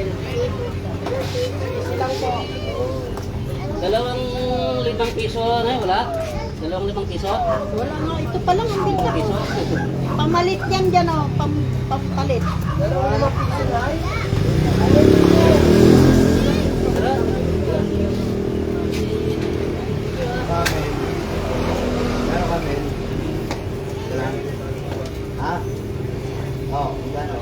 Michael. Silang po. 2 5 piso na wala? 2 5 piso? Wala nga, ito pa lang ang bigla. Piso? Pamalit yan dyan o, pampalit. 2 piso na. Tara. Kami. Meron kami. Lang. Ha? Oo, gano?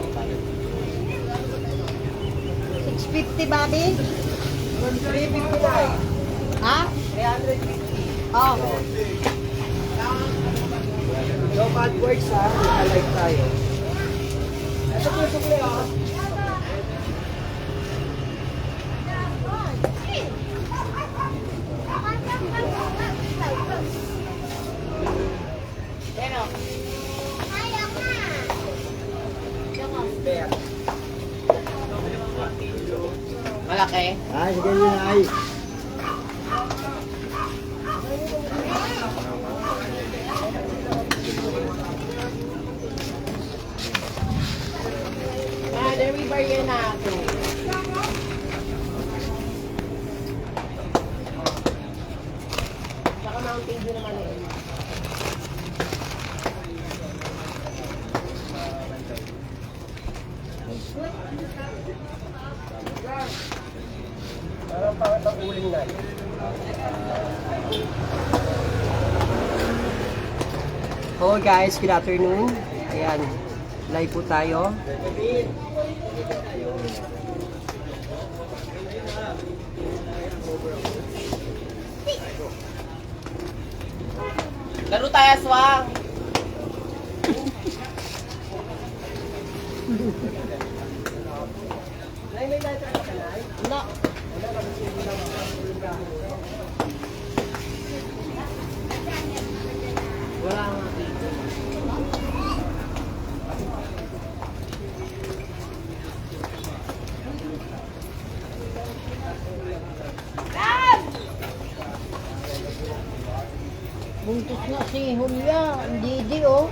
650, Bobby? 350 na. Ha? 350. Oh. So, bad words ha. Like tayo. Ito po yung sukli ha. Pero, malaki. Ay, sige yun ay. There we bar yun na ako. Saka Mountain Dew naman eh. Parang pangit ang uling na. Hello guys, good afternoon. Ayan, live po tayo. Laro tayo, Swang. Wala. Wala nga. Buntis na si Julia. Ang Didi, oh.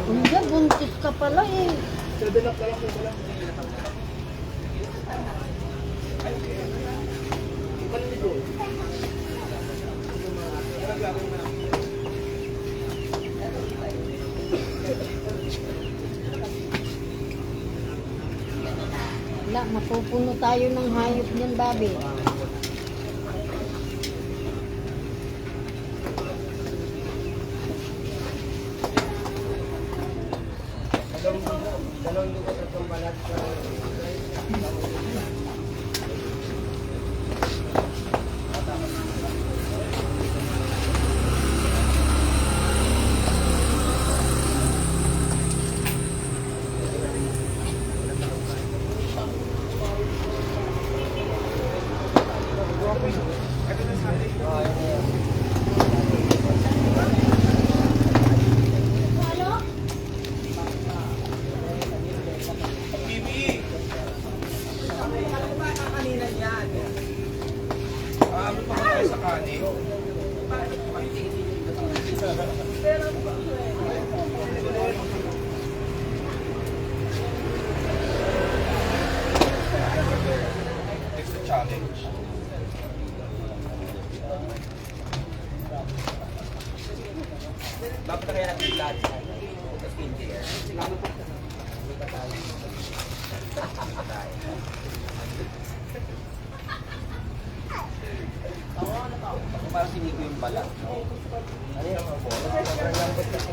Julia, buntis ka pala eh. Wala, mapupuno tayo ng hayop niyan, Bobby. Dalawang dugo sa pambalat sa dapat kaya natin lahat sa skincare. Ako parang sinigo yung balat. Ano yung mga bola? Sobrang lambot kasi.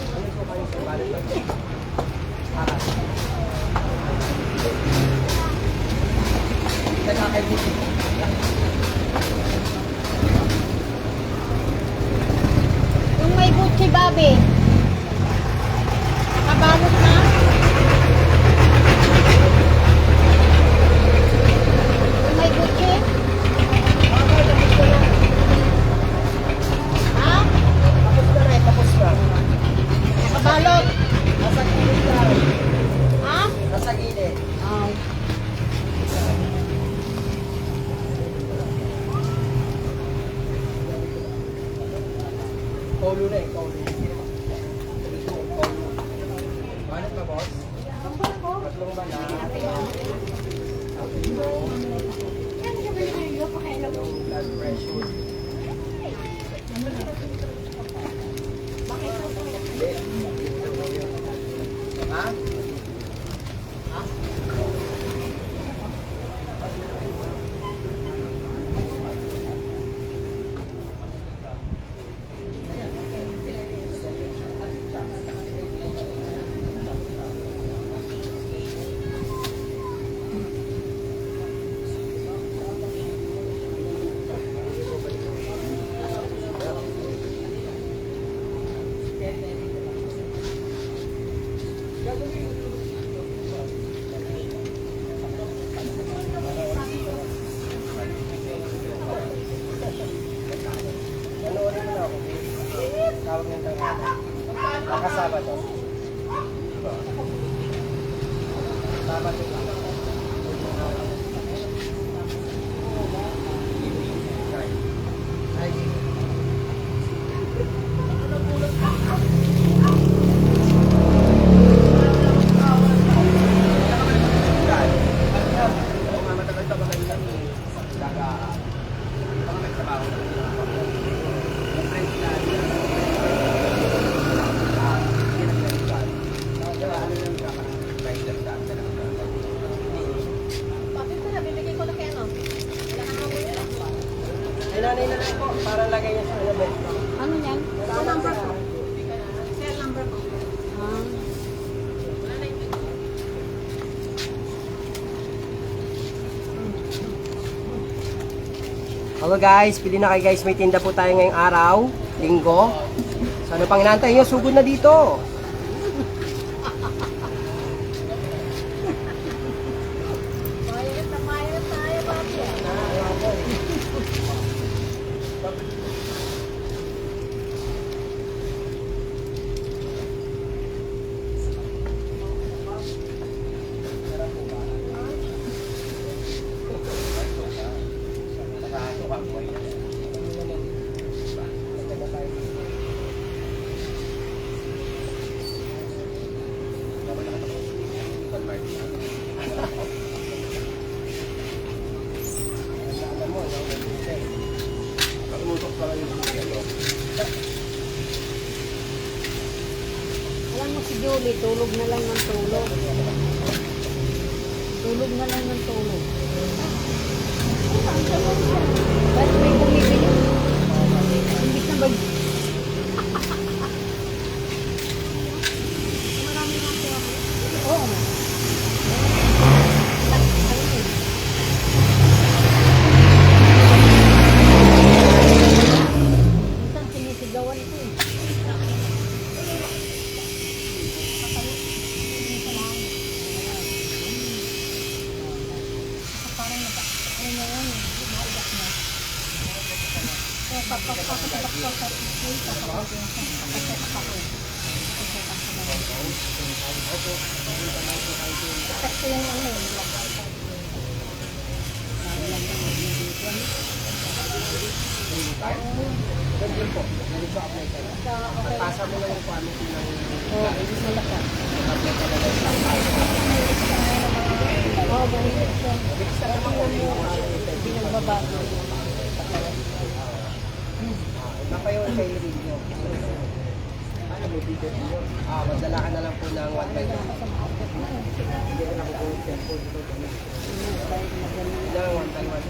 Ano yung kayo sa balat lang? Nagkakaibig. Yung may Gucci, Bobby. Nakabalot na. Yung may Gucci. Ha? Tapos na na, tapos na. Nakabalot. Nasa gilid lang. Ha? Nasa gilid. Ay. Kaulo na eh, kaulo. Kaulo. Manit ba, boss? Tatlong ba na? Blood pressure. Ha? Panoorin mo na ako. Tawag ng tangata. Nakasama to. Tama to. Ay, nanay na lang po. Para lagay niya sa ano ba? Ano yan? Sa number po. Ah. Hello guys, pili na kayo guys. May tinda po tayo ngayong araw, linggo. So ano pang inaantay nyo? Sugod na dito. Mayroon tayo, papi. Alam mo si Julie, tulog na lang ng tulog. Tulog na lang ng tulog. Ba't may bumibili? Hindi na ba? Marami na siya. Oo. Minsan sinisigawan ko eh. Pasa mo lang yung quality ng Oo, mahirap siya. Hindi nagbabago. iba pa yung kay Rinyo. Ano mo dito? Magdala ka na lang po ng 1 by 1. Hindi ko nakukulit yung food. Ilang 1 by 1.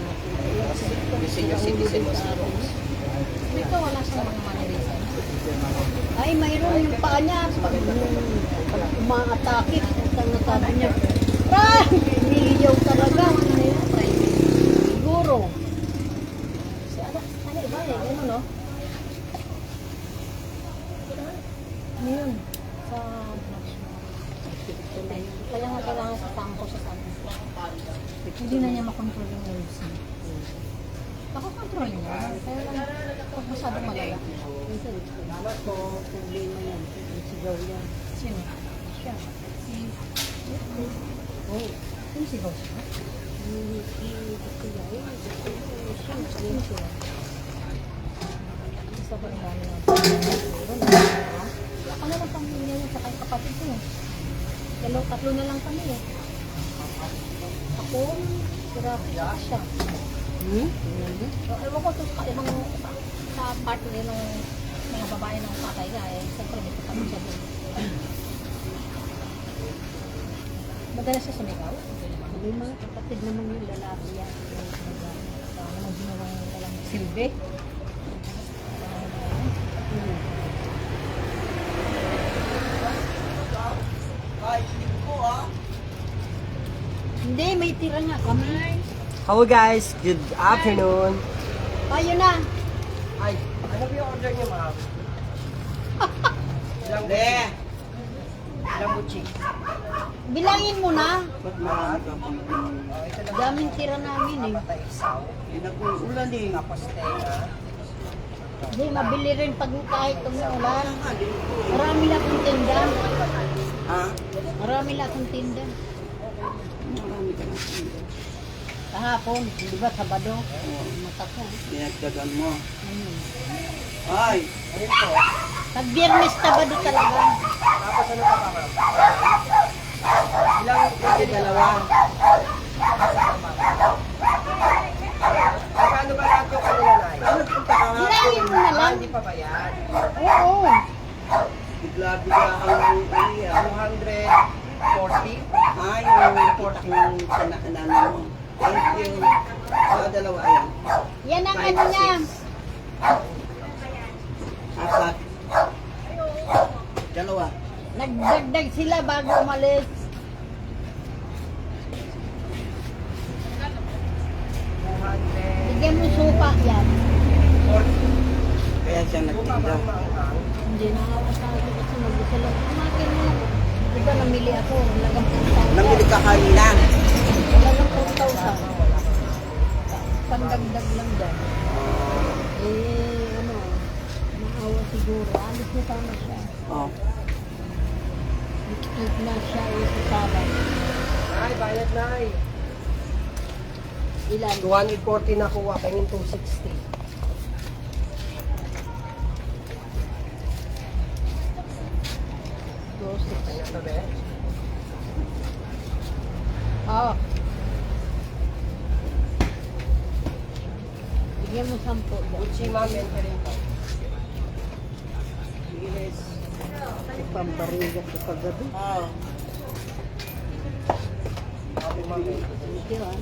Yung senior citizen mo sa Dito wala siya mga manilisan. Ay, mayroon yung paa niya. Pag umaatake, utang na sabi niya, Frank! Umiiyaw talaga. Siguro. Ano ba eh? Ano no? Ano yun? Sa... Kaya nga kailangan sa tampo siya sabi. Hindi na niya makontrol yung nerves niya. Nakakontrol niya. Kaya lang, huwag masyadong malala. Minsan, dapat ko, problema yan. Sigaw yan. Sino? Siya. Si... Oh. Sino sigaw siya? Siya. Isa ba ang dami natin? Ako na lang pamilya niya sa kay kapatid ko. Tatlo na lang kami eh. Ako, siya. Ewan ko sa ibang sa part nila ng mga babae ng tatay ka eh. Siyempre may kapatid siya doon. Madalas siya sumigaw? May mga kapatid naman yung lalaki yan. Ano mo ginawa ng walang silbi? Hindi, may tira nga kami. Hello guys, good afternoon. Tayo na. Ay, ano ba yung order niyo, ma'am? Ilang buchi? Ilang buchi? Bilangin mo na. Oh, ito lang. Daming tira namin eh. Patay isaw. Ulan eh. Tapos tenga. Hindi, mabili rin pag kahit umuulan. Marami lang akong tinda. Ha? Marami lang akong tinda. Marami ka na. Kahapon, di ba, Sabado? Mata ko. Pinagdagan mo. Ay! Ayun po. Pag Biyernes, Sabado talaga. Tapos ano pa ma'am? Ilang buchi? Dalawa. Magkano ba lahat yung kanila na? Bilangin mo na lang. Hindi pa ba yan? Oo. Bigla-bigla ang iya. 240? Ay, yung ano mo. Thank you. Dalawa yan. Yan ang ano niya. Apat. Dalawa. Nagdagdag sila bago umalis. Bigyan mo supa yan. Kaya siya nagtinda. Hindi na ako sa akin kasi mag-isa lang. Kumakin mo lang. Di ba namili ako? Lagang 4,000. Namili ka kanina. Wala lang 4,000. Pandagdag lang dyan. Ano, maawa siguro. Alis na sana siya. Oh. Ikit na siya sa sabat. Ay, bayad na ay. Ilan? 240 na kuha, kayong 260. Kanya to be? Oo. Bigyan mo 10 dyan. Gucci ma'am, yan pa rin po. Bilis. Pamparigas sa paggabi. Oh. Okay ma'am. Thank you, ah.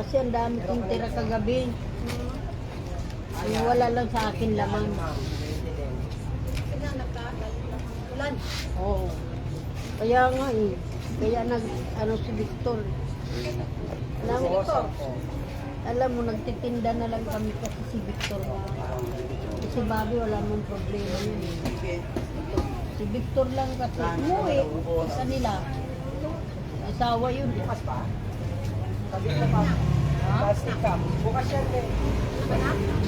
Kasi ang dami kong tira kagabi. Yung wala lang sa akin laman. Oo. Kaya nga eh. Kaya ano si Victor. Alam mo, alam mo, nagtitinda na lang kami kasi si Victor na. Si Bobby wala mong problema yun eh. Sige. Si Victor lang kasi umuwi. Isa nila. Asawa yun. Bukas pa? Sabi ko pa. Plastic cup. Bukas yan eh.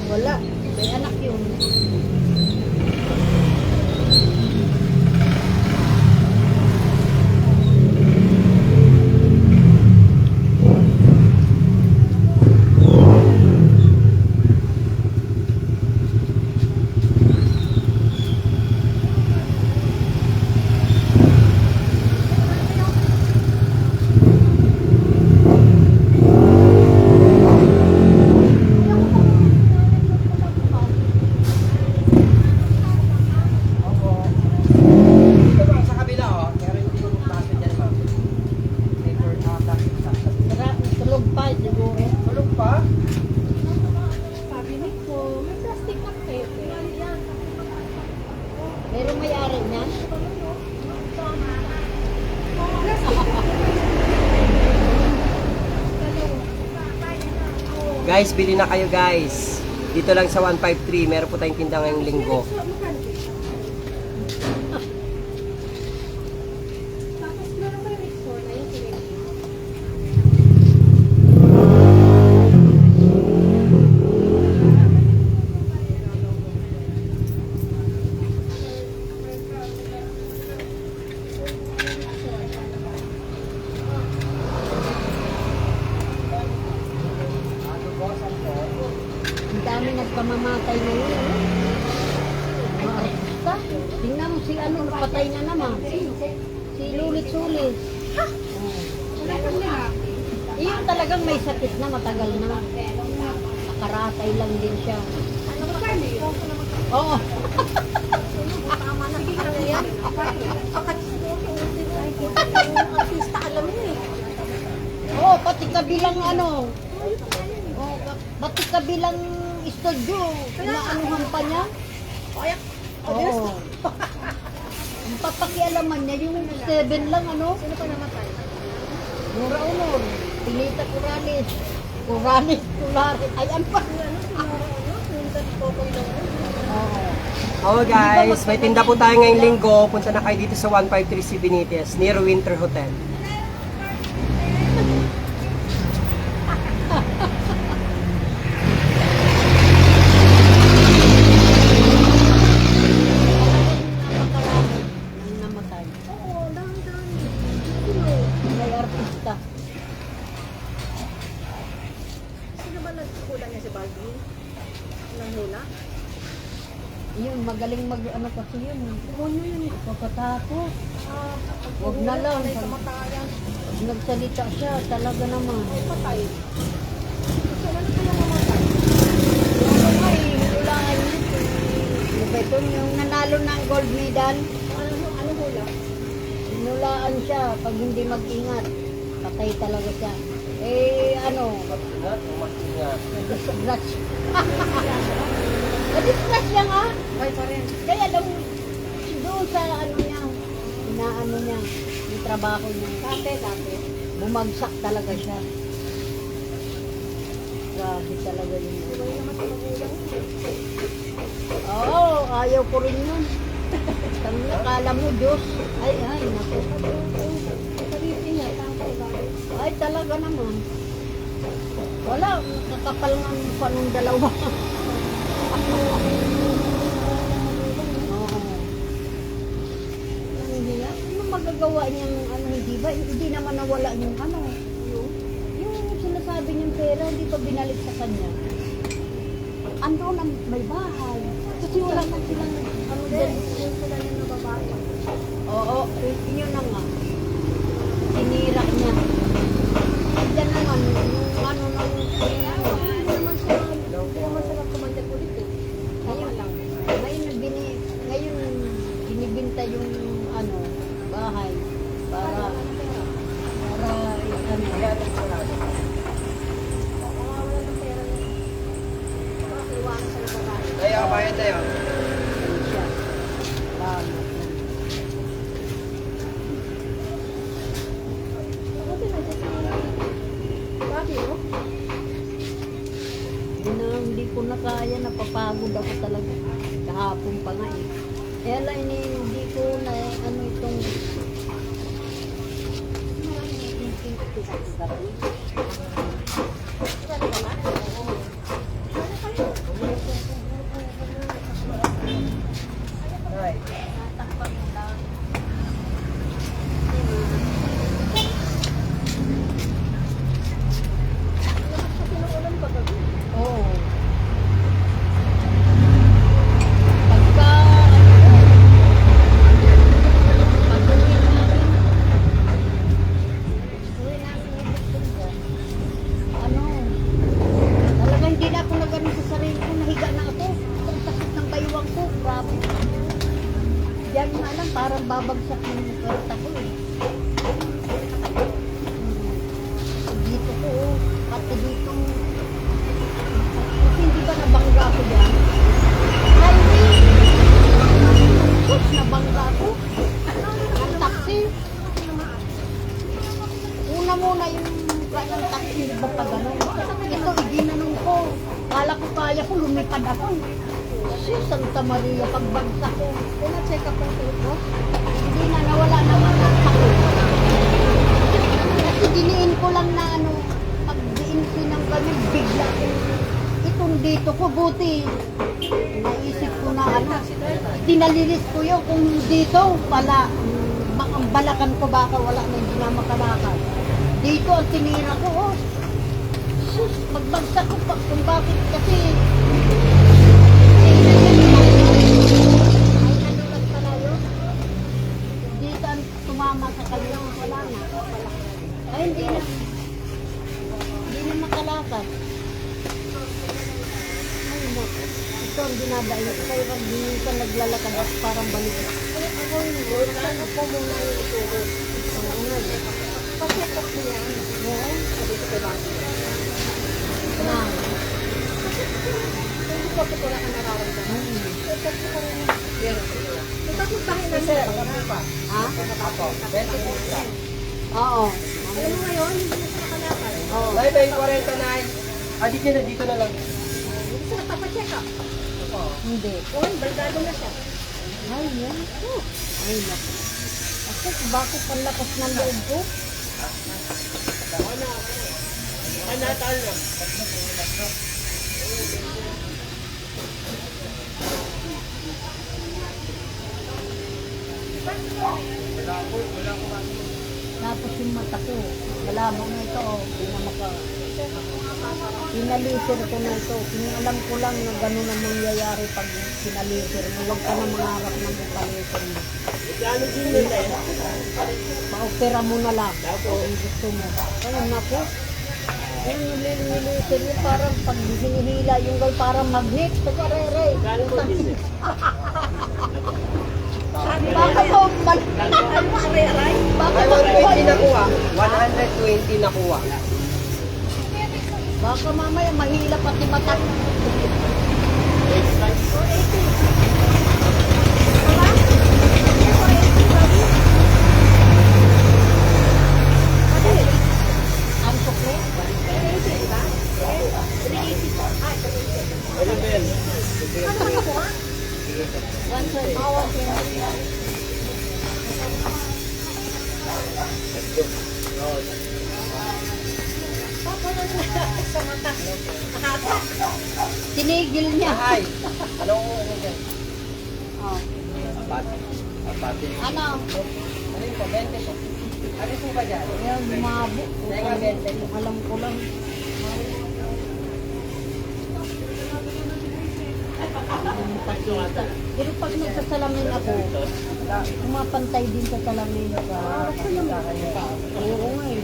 Wala. May anak yun. Opo. Dito ma'am, sa kabila oh. Meron din yung baso dyan ma'am. Paper plastic cup. Tara, tulog pa siguro. Tulog pa? Sabi ni ko, may plastic na pepe. Meron may-ari niya? Guys, bili na kayo guys. Dito lang sa 153, meron po tayong tinda ngayong linggo. Tapos meron kayo mixer na yun. Ang dami kamamatay na yun. Mga artista. Tingnan mo si ano, napatay na naman. Si Lulit-Sulit. Iyon talagang may sakit na matagal na. Nakaratay lang din siya. Oo. Oo, pati kabilang ano. Oo, pati kabilang studio. Naanuhan pa niya. Oo. Ang papakialaman niya, yung 7 lang ano. Sino pa namatay? Nora Honor, Pilita Corrales, Tulares, ay ano pa? Oh guys, may tinda po tayo ngayong linggo. Punta na kayo dito sa 153C Benitez, near Winter Hotel. Ang namatay. May artista. Sino ba nagkukuha niya si Barbie? Nang hula? Yun, magaling mag ano kasi yun. Yun. Pagkatapos. Huwag na lang. Kamatayan. Pag nagsalita siya, talaga naman. Patay. So, ano kaya mamatay? Ay, hulaan yun. Ano ba ito? Yung nanalo ng gold medal. Ano hula? Nulaan siya pag hindi mag-ingat. Patay talaga siya. Eh, ano? Nadisgrats. Nadisgrats siya nga. Ay, pa rin. Kaya daw, doon sa ano niya, inaano niya, yung trabaho niya. Dati. Bumagsak talaga siya. Grabe talaga yun. Oo, ayaw ko rin yun. Sabi niya, kala mo Diyos. Ay, naku. Sabihin niya, tangkay ba? Ay, talaga naman. Wala, kakapal nga ng mukha nung dalawa. Oo. Ano magagawa niyang ano, hindi ba? Hindi naman nawala yung ano. Yung sinasabi niyang pera, hindi pa binalik sa kanya. Andoon ang may bahay. Kasi wala na silang ano din. Yung sila yung nababae. Oo, yun na nga. Sinira niya. Diyan naman, yung ano nang Hindi naman sila kumandad ulit eh. ngayon binibinta yung ano, bahay para ano. Wala ng pera niya. Bakit iwanan sa nababae? Tayo, bayad tayo. Siya. Tama. Buti na siya si Barbie, no? Hindi ko na kaya, napapagod ako talaga. Kahapon pa nga eh. Kaya lang hindi ko na ano itong Right. oo. Pagka ano, talaga hindi na ako nagano sa sarili ko, nahiga na ako. Ang sakit ng baywang ko, grabe. Diyan nga lang, parang babagsak yung karta ko eh. Dito ko, pati dito. Kasi hindi ba nabangga ko dyan? Highway! Sus, nabangga ko. Ang taxi. Una muna yung kanyang taxi, di ba pa ganun? Ito, iginanong ko. Kala ko kaya ko, lumipad ako. Sus, Santa Maria, pagbagsak ko. Pina-check up ang tulog mo? Hindi na, nawala naman ang sakit. Kasi diniin ko lang na ano, pag diin ko ng kami, bigla itong dito ko, buti. Naisip ko na ano, dinalilis ko yun kung dito pala, ang balakan ko baka wala na hindi na makalakad. Dito ang tinira ko, oh. Sus, magbagsak ko pa, kung bakit kasi Hindi na makalakad. Ay, naku. Ito ang dinadayo ko. Kaya pag hindi ka naglalakad at parang balik. Ako yung Lord, saan ako muna yung ituro? Ang unay. Pasikap niya. Oo. Sabi ko kay Bang. Na. Hindi ko wala ka nararamdaman. Ito yung pahinga niya. Ha? Ako, 26 ka. Oo. Alam mo ngayon, hindi na siya nakalakad. Oo. Nay, may 49. Dito na lang. Hindi siya nagpapacheck up. Hindi. Kung baldado na siya. Ay, yan. Oh. Ay, naku. Ako, bakit ang lakas ng loob ko? Tapos yung mata ko, malabo na ito, hindi na maka... Pinalisir ko na ito. Alam ko lang na gano'n ang mangyayari pag pinalisir mo. Huwag ka na mangarap ng ipalisir mo. Pa-opera mo na lang kung gusto mo. Kaya naku, yung nilisir mo parang pag hinihila yung gawin parang magnet sa karere. Baka mo, baka 120 nakuha. 120 nakuha. baka mamaya mahila pati mata. Ang sukli? Tinigil niya. Ay, anong dyan? Oh. Ano? Ano yun po? 20 po. Ano po ba dyan? Yan, mabo. Teka, 20. Alam ko lang. Pero pag nagsasalamin ako, pumapantay din sa salamin ka. Oo nga eh.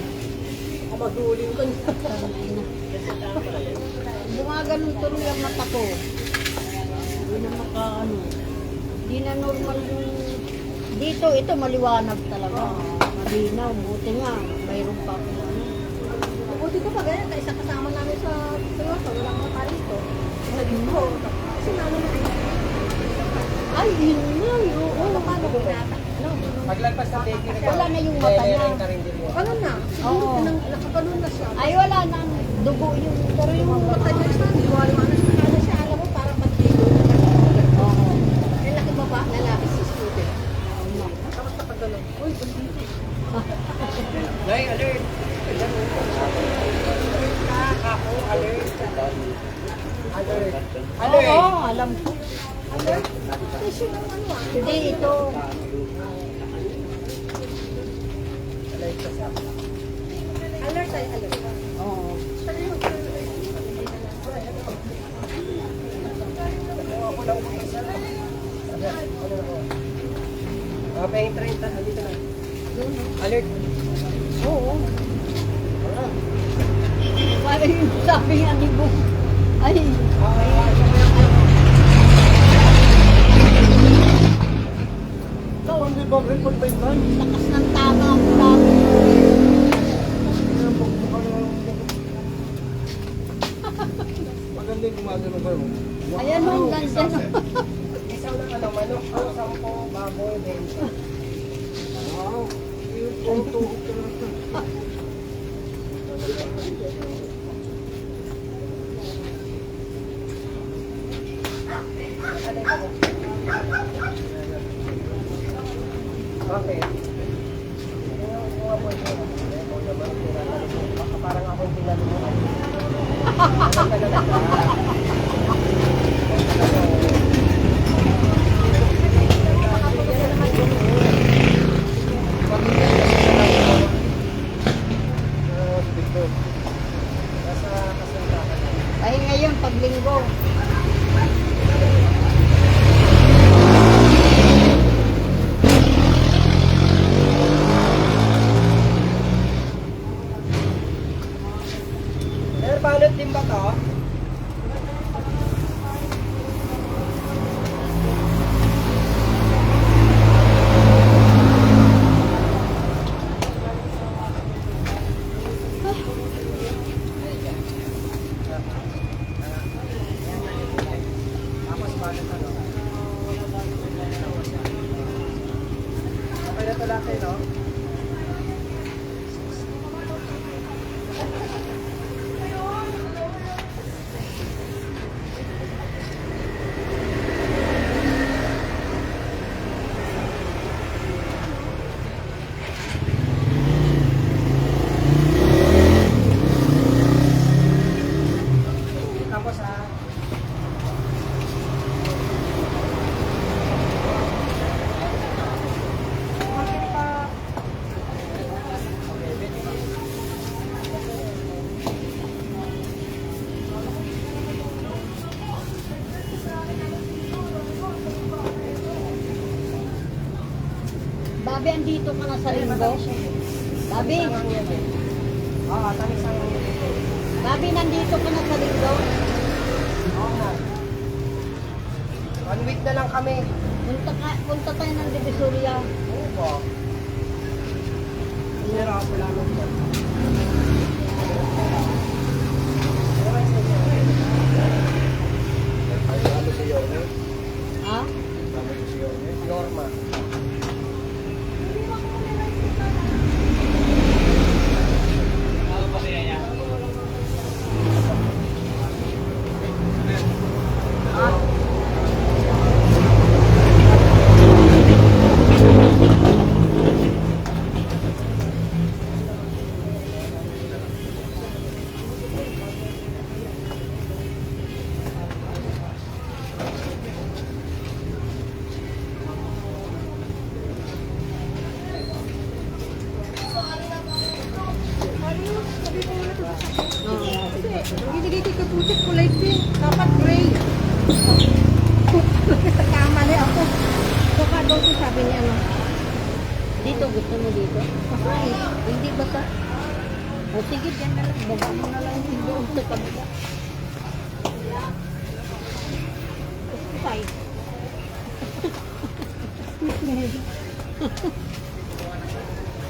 Maguling ko niya. Gumaganon tuloy ang mata ko. Hindi na makaano. Hindi na normal yung... Dito, ito maliwanag talaga. Malinaw, buti nga. Mayroon pa ako ano. Buti ko pa ganyan, isa kasama namin sa Toyota, walang mga parito. Sabi ko, kasi namin na Ay, yun nga. Oo, paano ko nata? Paglagpas ng bakery ka, Wala na yung mata niya. leleng ka rin din mo. Ano na? Oo. Siguro nakakaroon na siya. Ay, wala na. Dugo yung... Pero yung mata niya sa hindi ko alam ano siya, alam mo, parang pagtigo na Oo. lalaki baba, lalaki si student. Tapos nakaganon. Uy, bandito. Nay, alert! Alert ka, ako, alert. Alert. Alert! Oo, alam ko. Alert? Kasi yung ano ah. Hindi, ito. Alert ka sa akin. Alert ay alert. Oo. Ako lang po isa. Sabi, ano ako? Paying 30, dito na. Alert! Oo. Parang yung sabi nga ni Bo. Ay, lakas ng tama ang dami. Magandang gumagano kayo. Ayan mo, ang ganda no. Isang na ano, manok, 10, baboy, 20. Wow. Yung tuhog ka lang. Okay. Yung mga boy ko, ako naman, tinatanong. Baka parang akong tinanong. Ay, ngayon, paglinggo. Nabalot din ba to? Tapos balot ano? Okay na ito laki, no? Tapos Babi, andito ka na sa linggo? Babi, Oo, tamis ang Babi, nandito ka na sa linggo? Oo nga. 1 week na lang kami. Punta tayo ng Divisoria. Oo po. Pero ako lang po. Ha? Norma. Binigay kay Kaputik, kulay pink. Dapat gray. Kamali ako. Baka daw siya sabi niya, ano. Dito, gusto mo dito? Ay, Hindi ba ka? O sige, dyan na lang. Baba mo na lang yung doon sa kabila. Ay.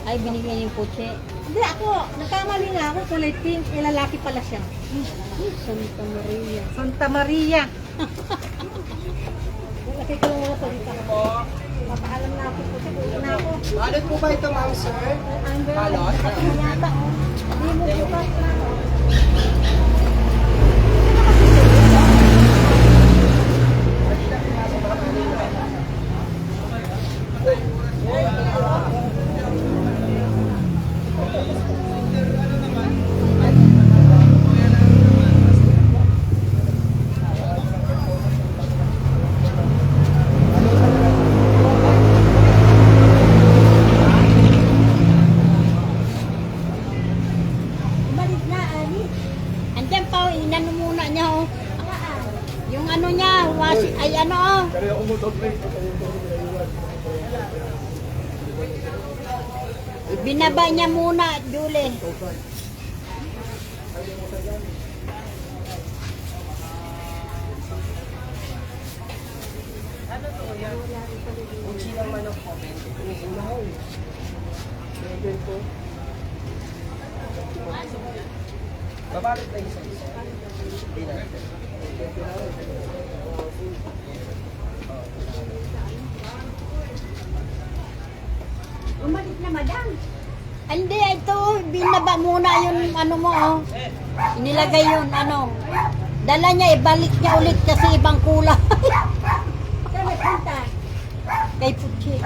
Ay, binigyan yung kotse. Hindi ako, nagkamali nga ako, kulay pink. Eh, lalaki pala siya. Ay, Santa Maria. Santa Maria. Lalaki ko lang mga salita. Papaalam na ako po. Uwi na ako. Balot po ba ito, ma'am, sir? Amber, Balot? ako yata, oh. Hindi mo bukas na. Umalis na, Ali. Andyan pa, inano muna niya, oh. Yung ano niya, ay ano, oh. Binaba niya muna, Julie. Uchi ng manok po. Unaw. Level po. Babalot na isa-isa. Hindi na. Umalis na, madam. Hindi, ito, binaba muna yung ano mo, oh. Inilagay yun, ano. Dala niya, ibalik niya ulit kasi ibang kulay. Saan nagpunta? Kay Puchi.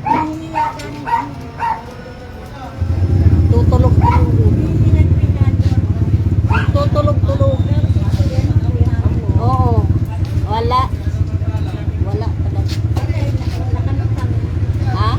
Hindi yata ng ano. Tutulog-tulog. Hindi nagpinado. Tutulog-tulog. Oo. Wala. Wala talaga. Ha?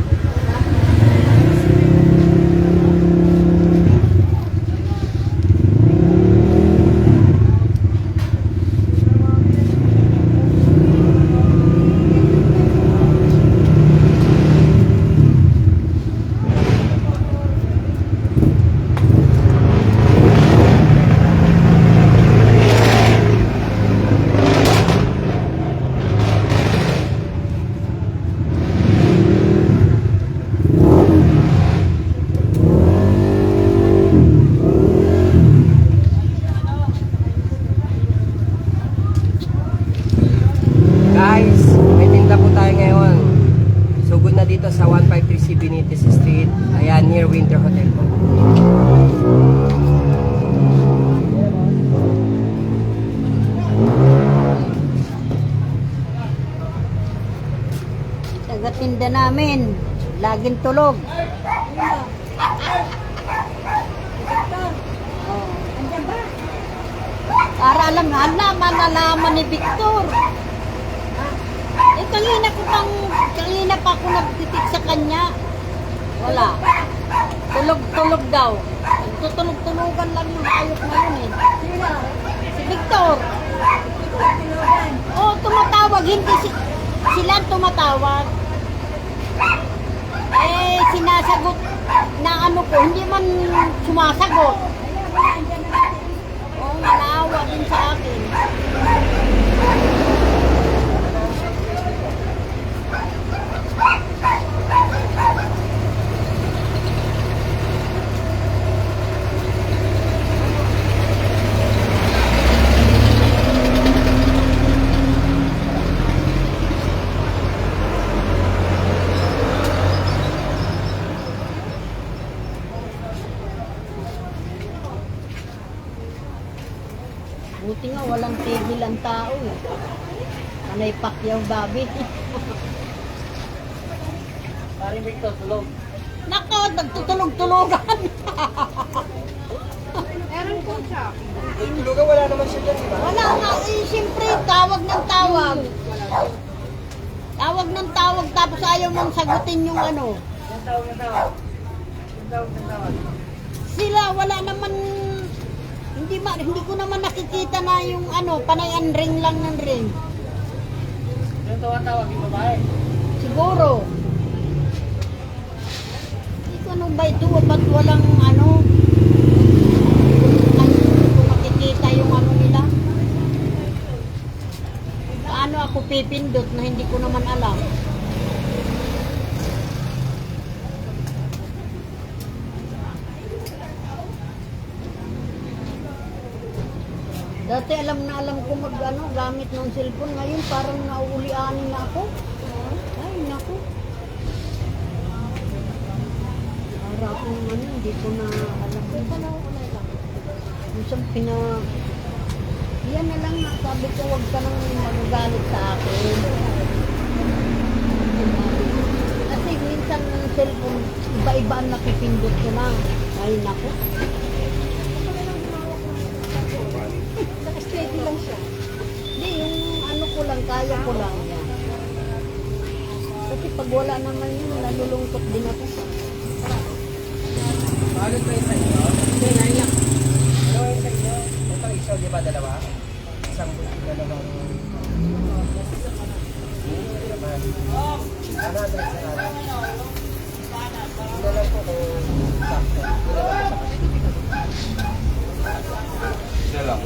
tinda namin. Laging tulog. Oh. Para alam na, malalaman ni Victor. Eh, kanina pa ako nagtitik sa kanya. Wala. Tulog daw. Tutulog-tulogan lang yung ayok ngayon eh. Si Victor. Oh, tumatawag. Hindi sila tumatawag. Eh, sinasagot na ano ko, hindi man sumasagot. Oh, nanawa din sa akin. Buti nga walang tigil ang tao eh. Panay Pacquiao Bobby. Paring Victor, tulog. Nako, nagtutulog-tulogan. Tulugan, wala naman siya dyan, di ba? Wala nga, eh, siyempre, tawag ng tawag. Tawag ng tawag, tapos ayaw mong sagutin yung ano. Sila, wala naman, hindi ko naman nakikita na yung ano, panay ang ring lang ng ring. Yung tawag yung babae. Siguro. Hindi ko ano ba ito, ba't walang ano, kung makikita yung ano nila. Paano ako pipindot na hindi ko naman alam. Dati alam ko gamit ng cellphone. Ngayon parang nauulianin na ako. Ay, naku. Para akong hindi ko na alam. Minsan yan na lang na sabi ko, huwag ka nang magagalit sa akin. Kasi minsan ng cellphone, iba-iba ang nakipindot ko na. Ay, naku. Naka-steady lang siya. Hindi, yung ano ko lang, kaya ko lang yan. Kasi pag wala naman yun, nalulungkot din ako. Bakit ba yung sa inyo? Hindi, naiyak. Ano yung sa inyo? Ito isa, di ba, dalawa? Isang dalawang... Ano ang dress na natin? Hindi lang po kung sakto. Hindi lang po sa Isa lang.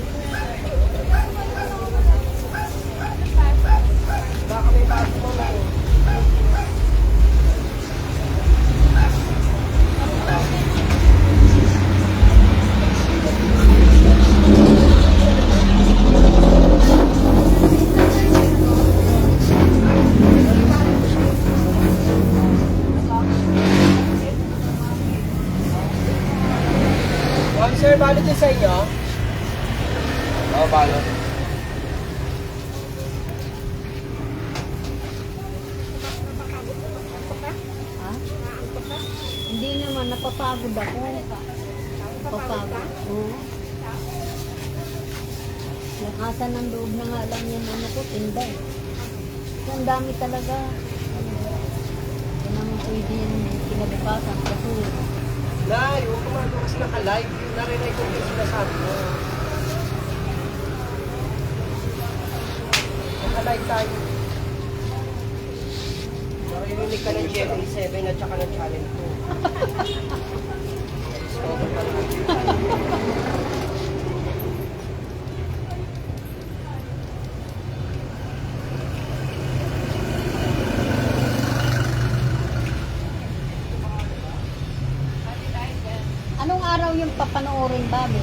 baka may bago mo na po. Sir, balik din sa inyo? Oo, paano? Ha? Hindi naman, napapagod ako. Napapagod. Oo. Lakasan ng loob na nga lang yan, ano ko, tinda eh. Kasi ang dami talaga. Yan naman pwede yan, kinabukasan. Kasi, Nay, huwag kumano kasi naka-live. Narinig ko yung sinasabi mo. Naka-live tayo. Narinig ka ng Jeffrey 7 at saka ng Channel 2. Discover ka lang. anong araw yung papanoorin, Bobby?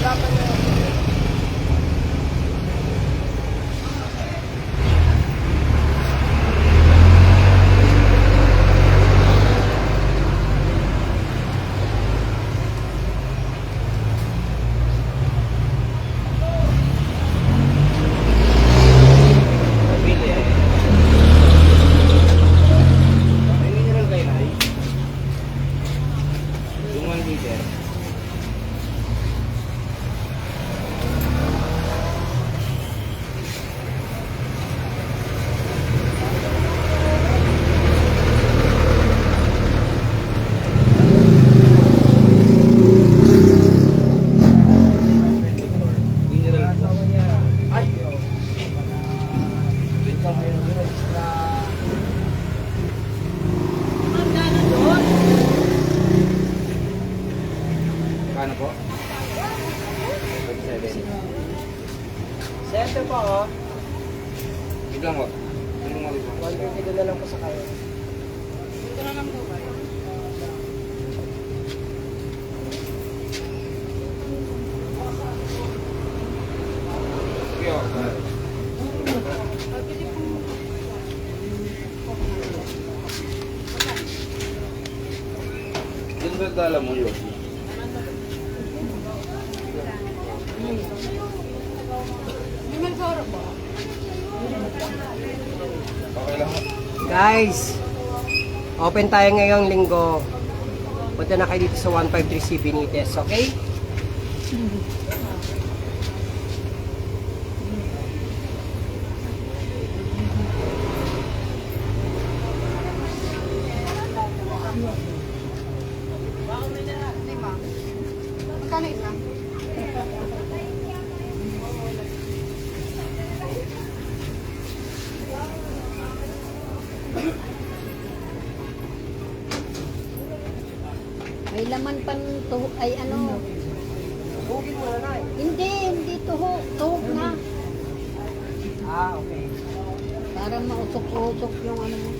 Dapat na Pili eh. leader. Mineral po. Ay, Kano po? 7. center po oh. Biglang po. Tulong mo rin po. 150 doon na lang po sa kayo. Sige po. Yun ba dala mo yun? Okay lang. Guys, open tayo ngayong linggo. Punta na kayo dito sa 153C Benitez, okay? Magkano isa? May laman pan tuho, ay ano. Bugin mo na na eh. Hindi tuho. Tuhog na. Ah, okay. Para mausok-usok yung ano mo.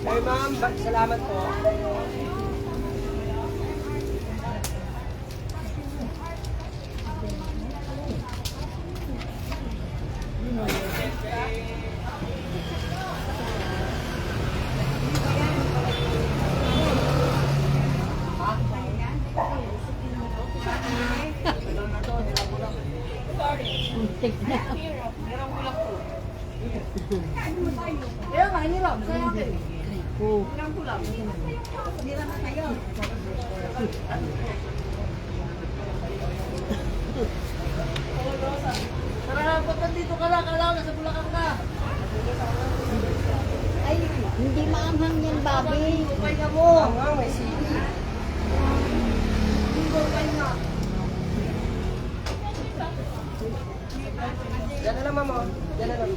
Hey ma'am, salamat po. Muntik na. Oo. Tara, ba't dito ka lang? Kala ko nasa Bulacan ka. Ay, hindi maanghang yan, Bobby. Oo nga, may sili. Diyan na lang ma'am oh. Diyan na lang.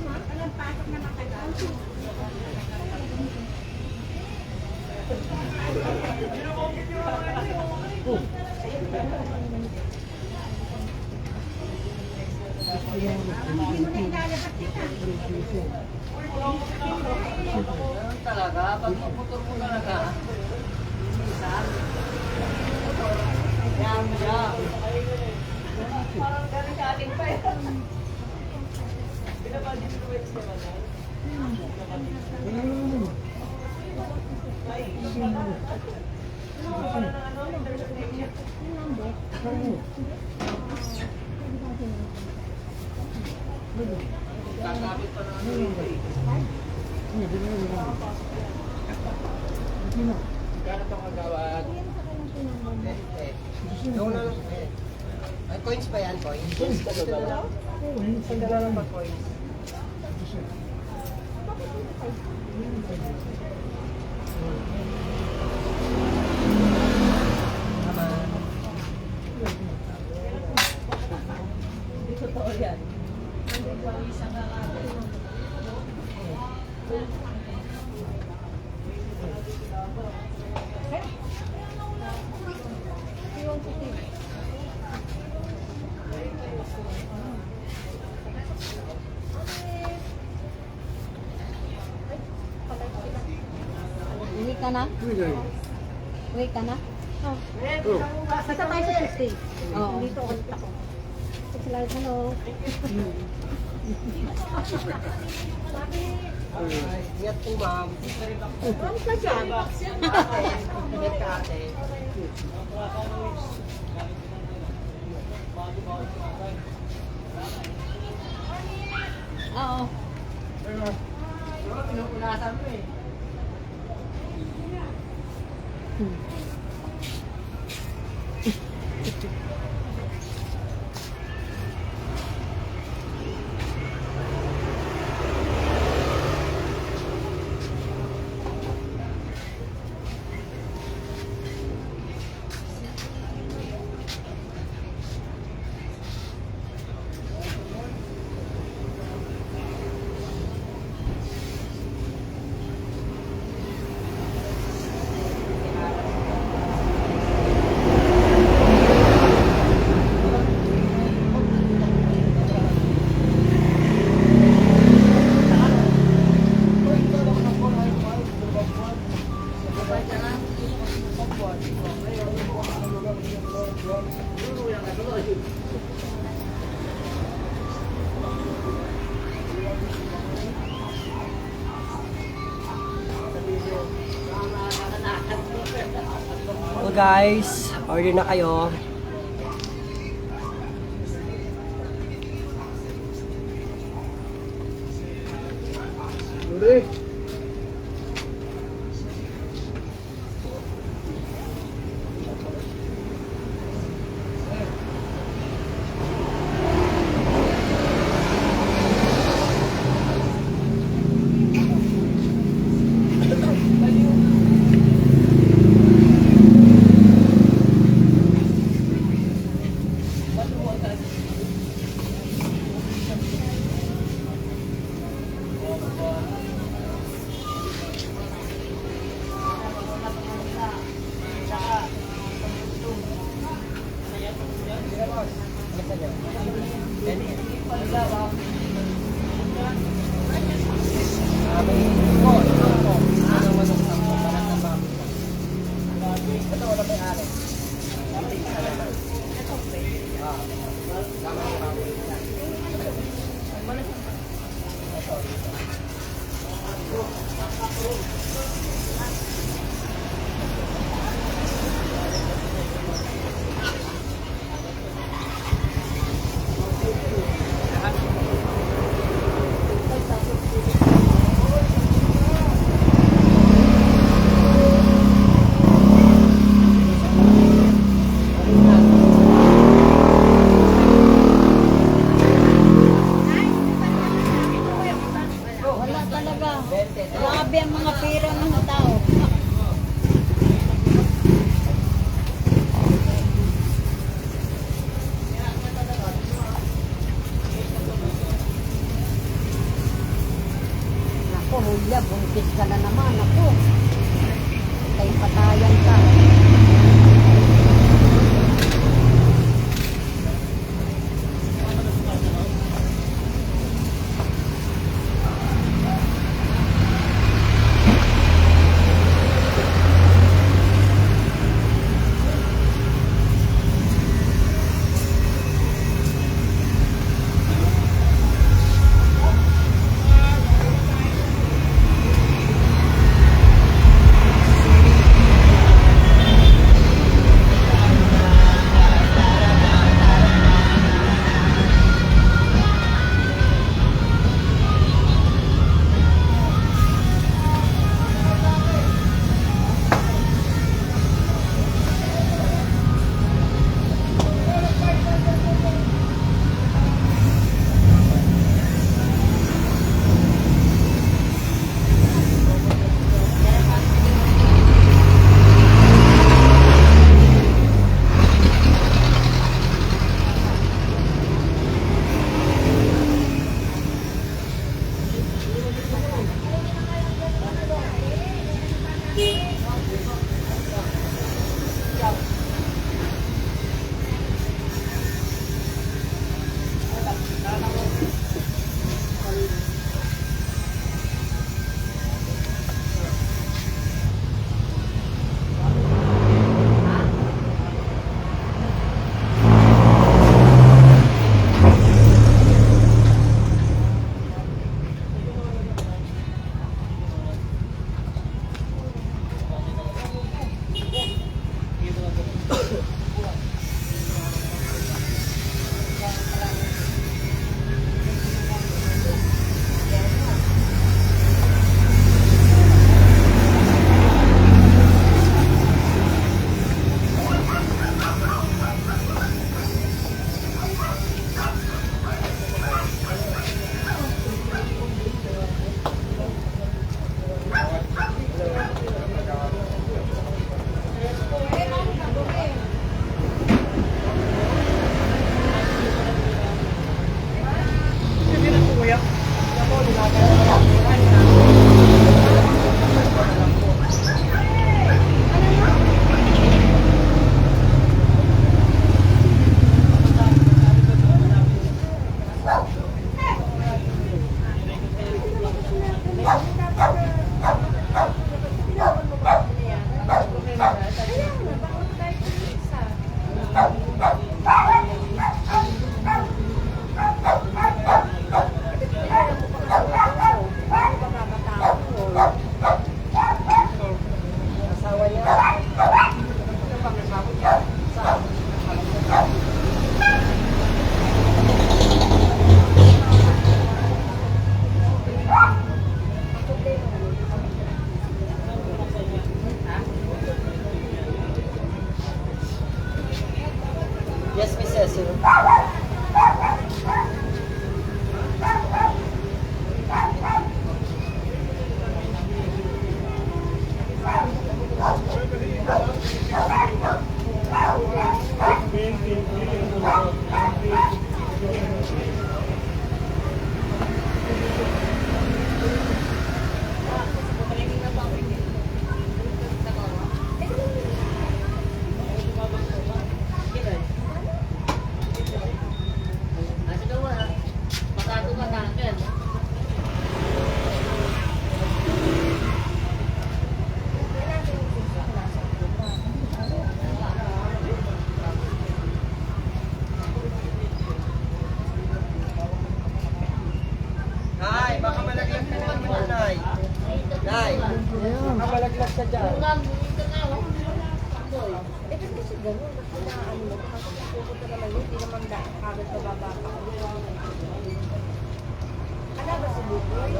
Ganun talaga, pag maputor mo talaga. Yam, yam. Parang galing pa yan. Kakabit pa na ano yun eh. Gano'n itong kagawad? Doon na lang. Ay, coins ba yan, coins? Gusto na lang. Gusto na lang ba coins? Totoo yan. Uwi ka na? Uwi ka na? Oh. Isa tayo sa 50. Oo. Dito ulit ako. Hello. Ingat po, ma'am. Promise na siya. Ate, ingat ka ate. Oo. Pinupunasan mo eh. So guys, order na kayo. Wala talaga. Grabe ang mga pera ng tao. Yes, Mrs. Nay, baka malaglag ka na naman, Nay. Nay, baka malaglag ka dyan. Ito kasi gano'n, na ano mo, kasi pupunta naman yun, hindi naman agad bababa pa. Ano ba si Bukoy?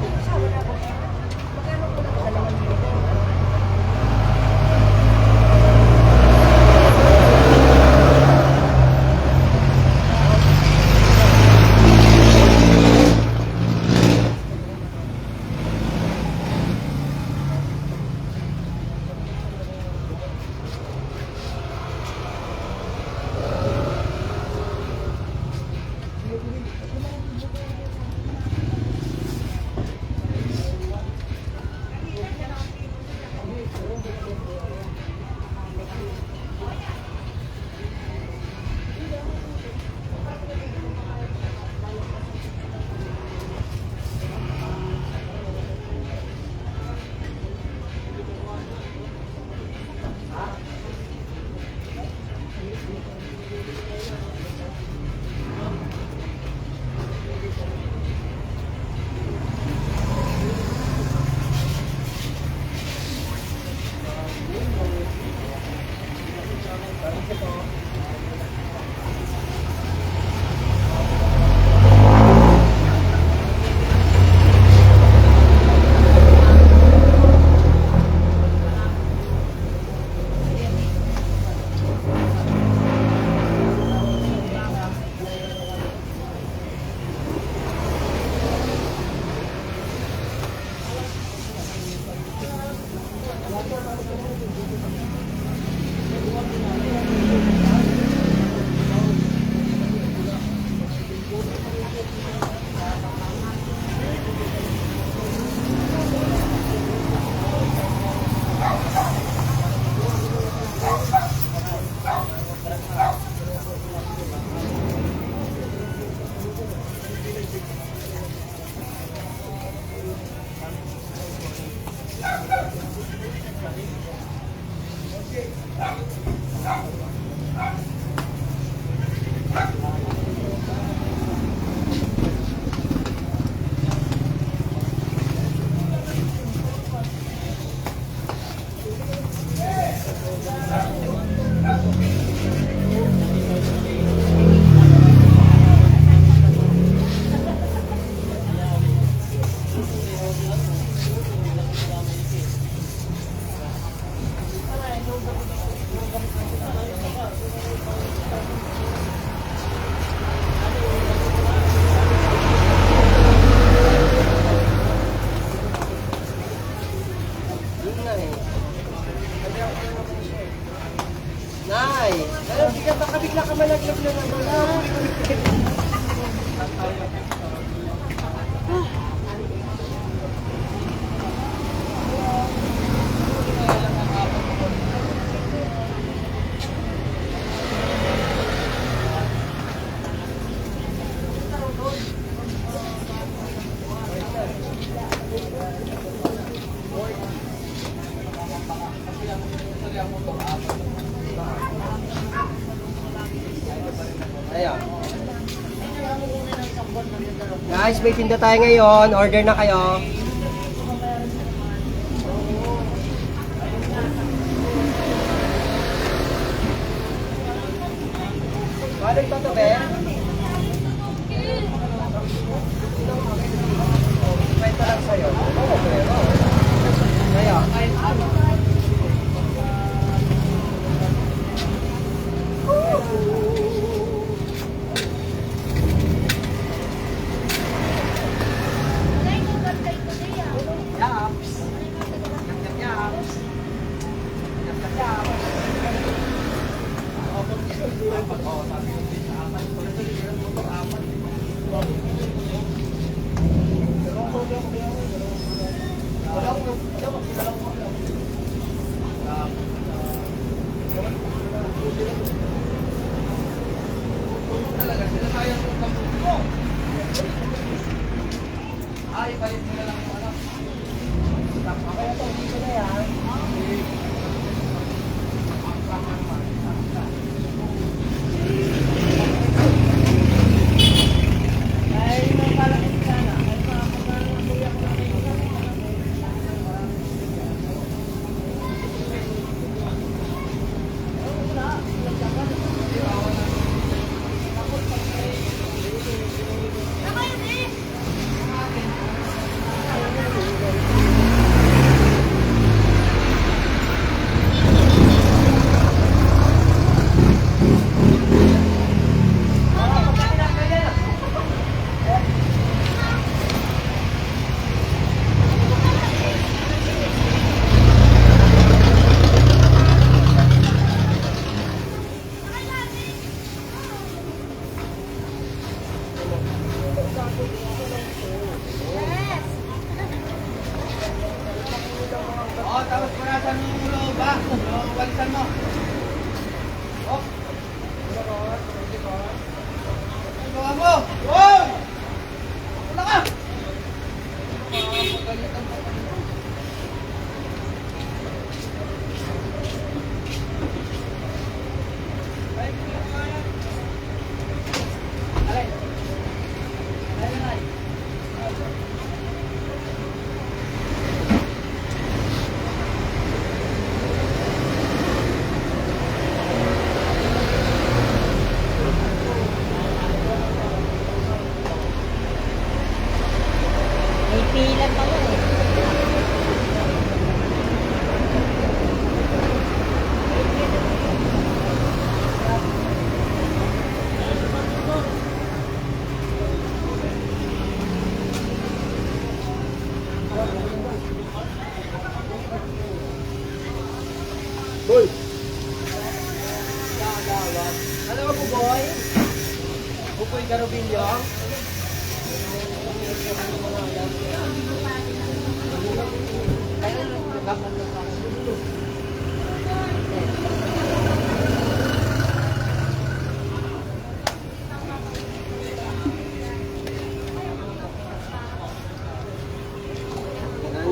Kasama na ba siya? Magkano ko lang dalawang dito? Nay, alam, bigla baka bigla ka malaglag na naman. Ayan. Guys, may tinda tayo ngayon. Order na kayo. Balik pa to, Ben. Kwenta lang sa'yo. Oo, pero. Kaya. Yaps. Yaps. Ay, balik mo na lang yung anak. Okay, ito, dito na yan. Oh, tapos punasan mo yung ulo ba? Balisan mo. Oh. Gawa mo. Wow! Wala ka! May pila pa yun eh. Boy! Ano ba po, boy? Bukoy Garubilyo?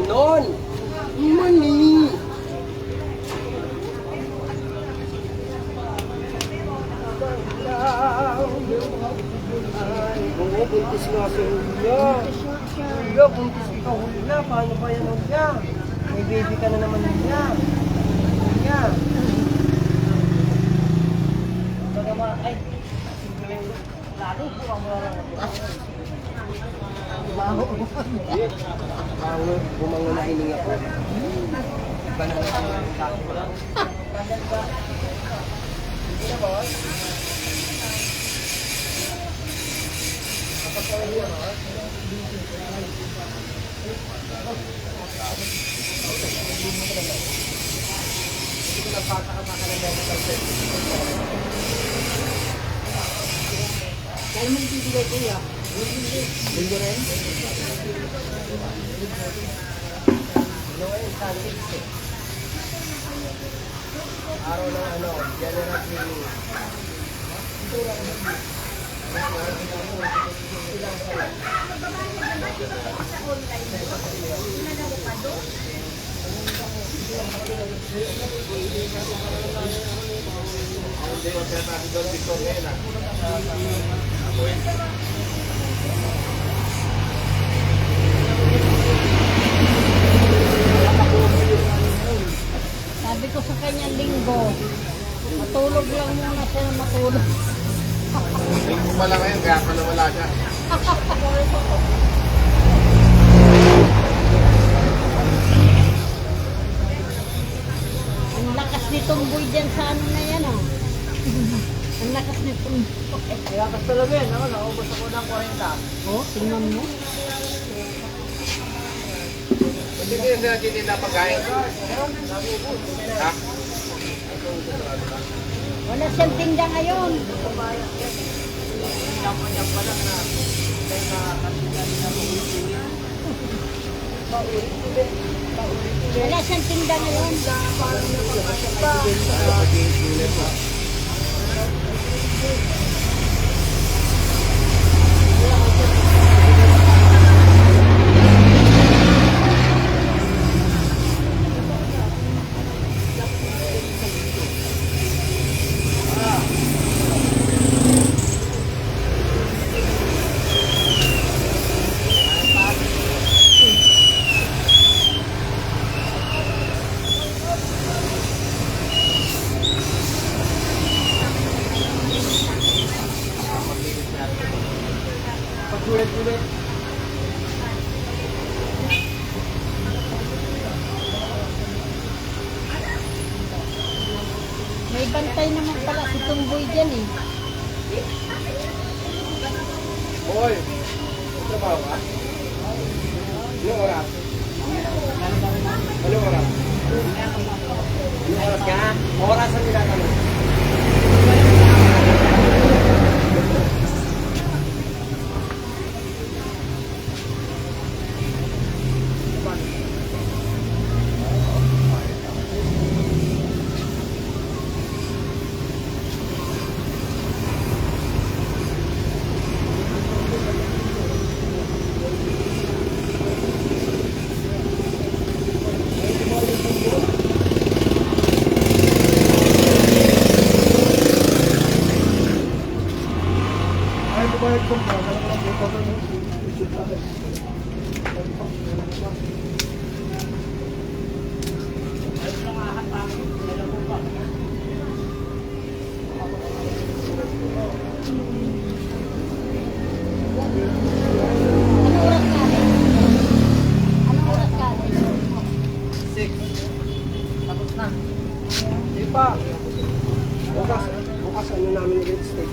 Ganon! Money! Oo, buntis nga si Julia. Julia, buntis ka Julia. Paano ba yan, Julia? May baby ka na naman, Julia. Julia. Ito naman, ay. Lalo po ang mga baho. Baho, bumangon na hininga ko. Iba na lang yung dati mo lang. Hindi na, boss. Kaya mo bibigay ko ya? Linggo rin? Araw ng ano, General Cleaning. Sabi ko sa kanya linggo, matulog lang muna siya na matulog. Linggo pala ngayon, kaya pala wala siya. Ang lakas ni Tumboy dyan sa ano na yan, oh. Ang lakas ni Tumboy. Kaya kasi talaga yan, ako, naubos ako ng 40. Oh, tingnan mo. Hindi ko yung nagtitinda pagkain. Ha? Wala siyang tinda ngayon. Wala siyang tinda ngayon. Pagkulit-kulit. May bantay naman pala si Tumboy dyan eh. Boy! Ito ba ba? Anong oras? Anong oras? Anong oras ka? Oras ang tinatanong. Anong oras ka? Anong oras ka? 6. Tapos na. Hindi pa. Bukas ano namin yung steak.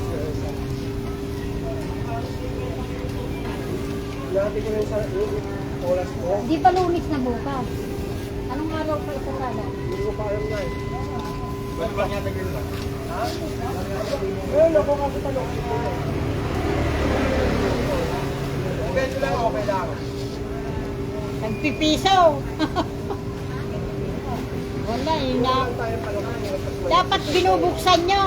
Natin ko rin sa oras ko. Di ba Lunes na bukas? Anong araw pa isa sada? Hindi ko pa alam na eh. Ba't ba niya tagil ba? Eh, loko kasi talong. Ganito lang, okay lang. Nagpipiso. Wala eh. Tayo talong. Dapat binubuksan nyo.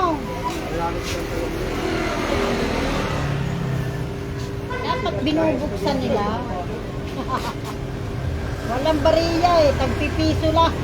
Dapat binubuksan nila. Walang bariya eh. Tagpipiso lang.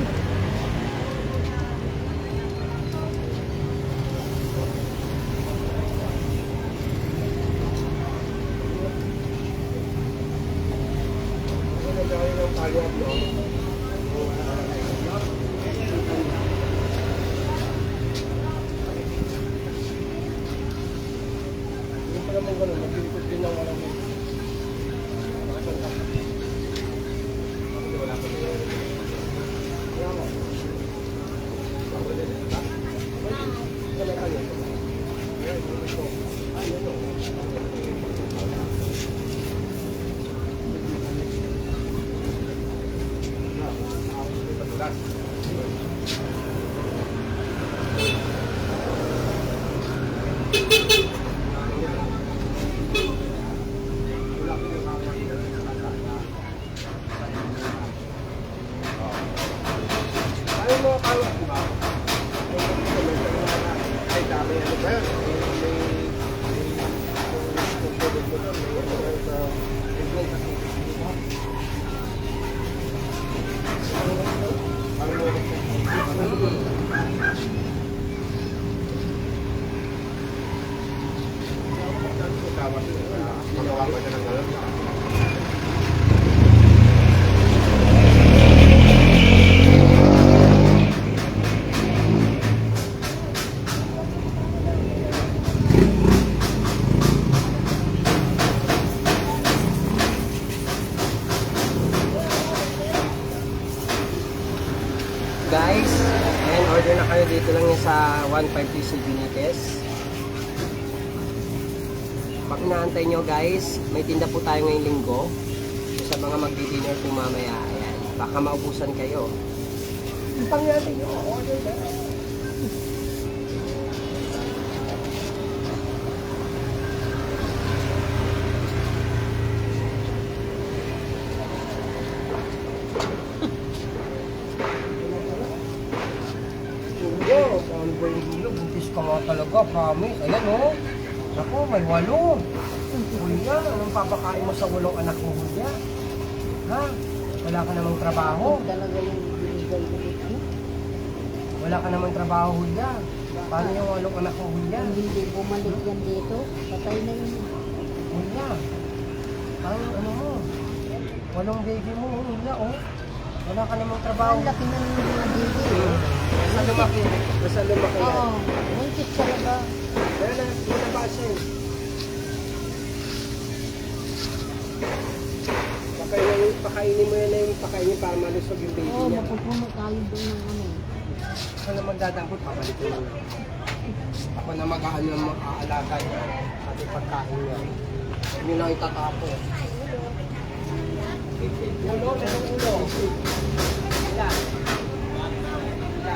Ano mo kaya? Ay, dami ano ba yan? Magawa pa siya ng gano'n. Dito lang yan sa 153 Benitez. Pag inaantay nyo guys, may tinda po tayo ngayong linggo. Sa mga magdi-dinner po mamaya, ayan, baka maubusan kayo. Ang pangyari nyo, order na. Dulo, ano ba yung dulo? Buntis ka nga talaga, promise. Ayan o. Naku, may 8. Hulya, anong papakain mo sa 8 anak mo, Hulya? Ha? Wala ka namang trabaho. Talaga yung binigay ko nito. Wala ka namang trabaho, Hulya. Paano yung 8 anak mo, Hulya? Hindi bumalik yan dito. Patay na yun. Hulya. Ang ano mo? 8 baby mo, Hulya, oh. Wala ka namang trabaho. Ang laki ng mga baby. Nasa lumaki. Nasa lumaki yan. Oo. Buntis talaga. Pero na ba siya eh? Pakainin mo yan na yung pakainin para malusog yung baby Oo, niya. mapupuno tayo doon ng ano. Ako na magdadampot, pabalik ko lang. Ako na mag-aalaga niya at yung pagkain niya. Yun lang itatapo. Ulo, merong ulo. Wala. Wala.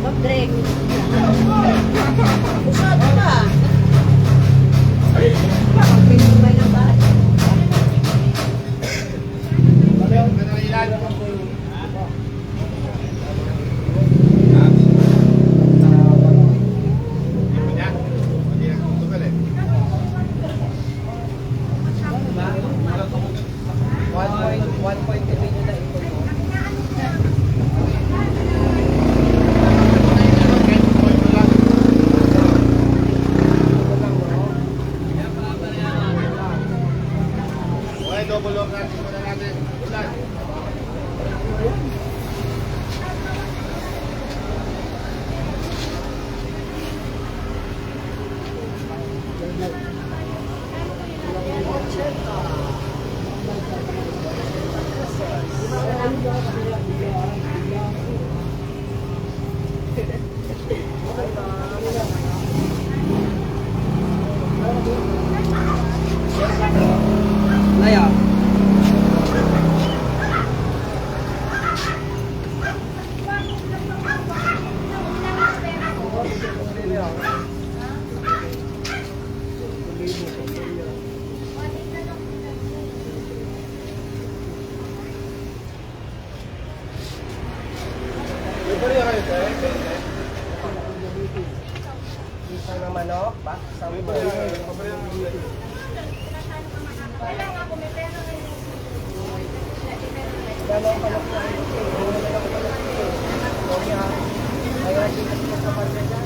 Mag-drink. Usado na. One point na ito mo. Okay, double lock natin muna natin. Ulan. Laya. Isang na manok, ba? Isang dalawang manok na ito. Kaya dito sa kapatid niya.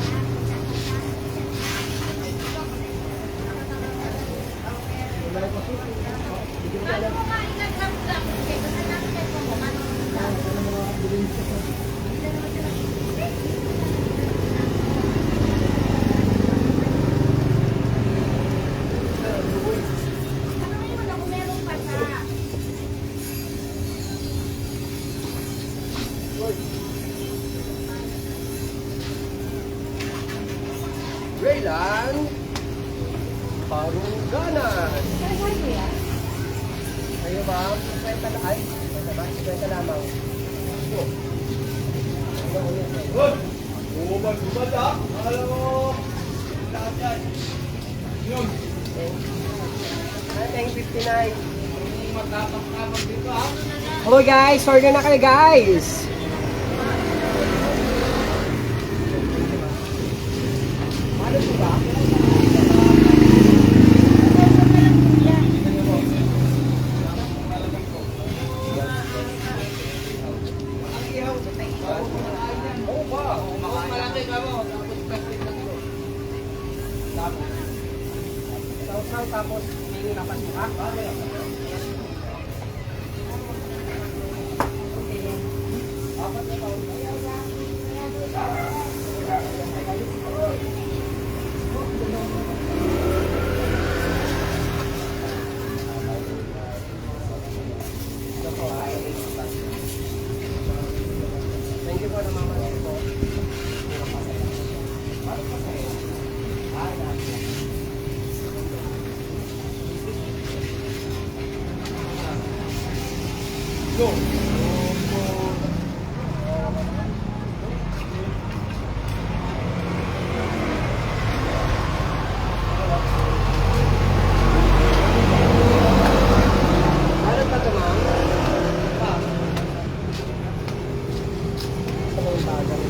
Raylan Paruganan. Kayo ba? Kwenta na ay. Kwenta ba? Kwenta lamang. Good! Bumad ha? Akala mo, lahat yan. Yun. Ating 59. Matapang-tapang dito ha? Hello guys! Order na kayo guys! Ano po ba? Oo ba? Malaki ka mo. Tapos plastic lang ito. Tapos. lang, tapos may napan mo, ha? Apat na taon. Thank you po na mama po. Ano pa ito, ma'am? Ito mo yung bagal.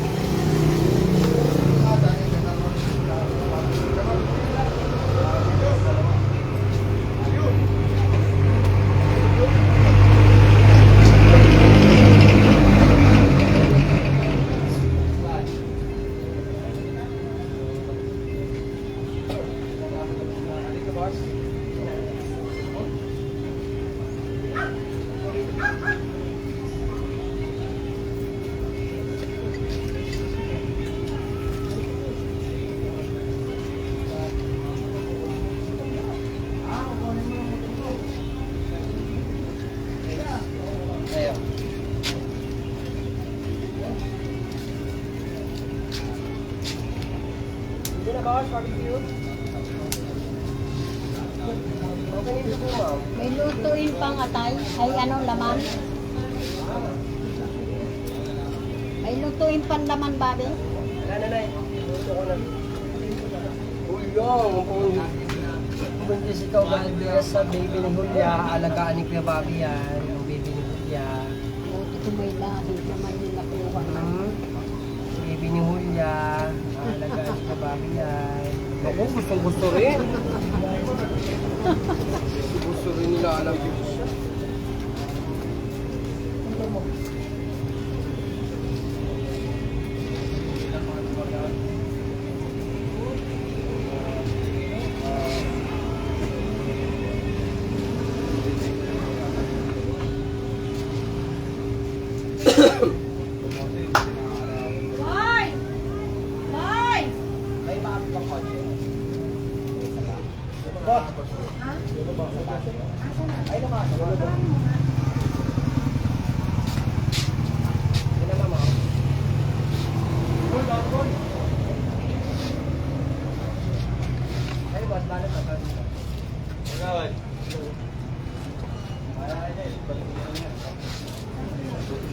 Ayan. Hindi na ba, barbecue? Okay nito po, ma'am. May lutuin pang atay. Ay, anong laman? May lutuin pang laman, babe. Wala na, Nay. Luto ko na. Uy, buntis ikaw, Valdez, sa baby ni Julia. Alagaan ni Kuya Bobby yan. Ang baby ni Julia. Buti ko may lahi naman yung nakuha. Baby ni Julia. Alagaan ni Kuya Bobby yan. Ako, gusto rin. Gusto rin nila alam yun siya.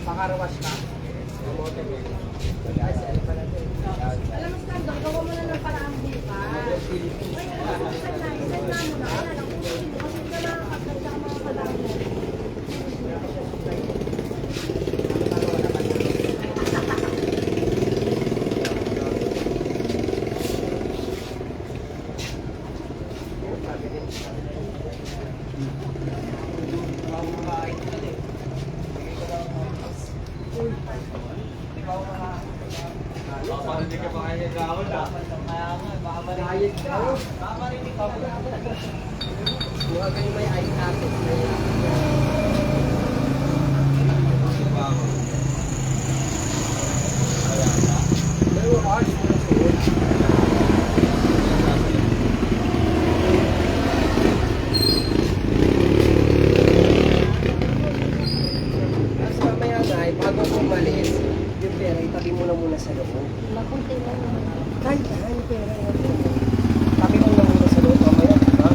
Pakarawas ka. Alam mo, Scandal, gawa mo na ng paraan bukas. Ay, send na mo na. Kaya lang, kung hindi mo kasi ka nakakaganda ang mga kalaro. Hindi ka pa kaya nagkakawal ah. Diet ka. Mukha ganyan may eye natin. Pero hard mo na suot. Tapos mamaya na, bago ko umalis, yung pera itabi mo na muna sa loob. Lakunti lang naman. Kahit na, yung pera yan. Tabi mo na muna sa loob, mamaya, ha?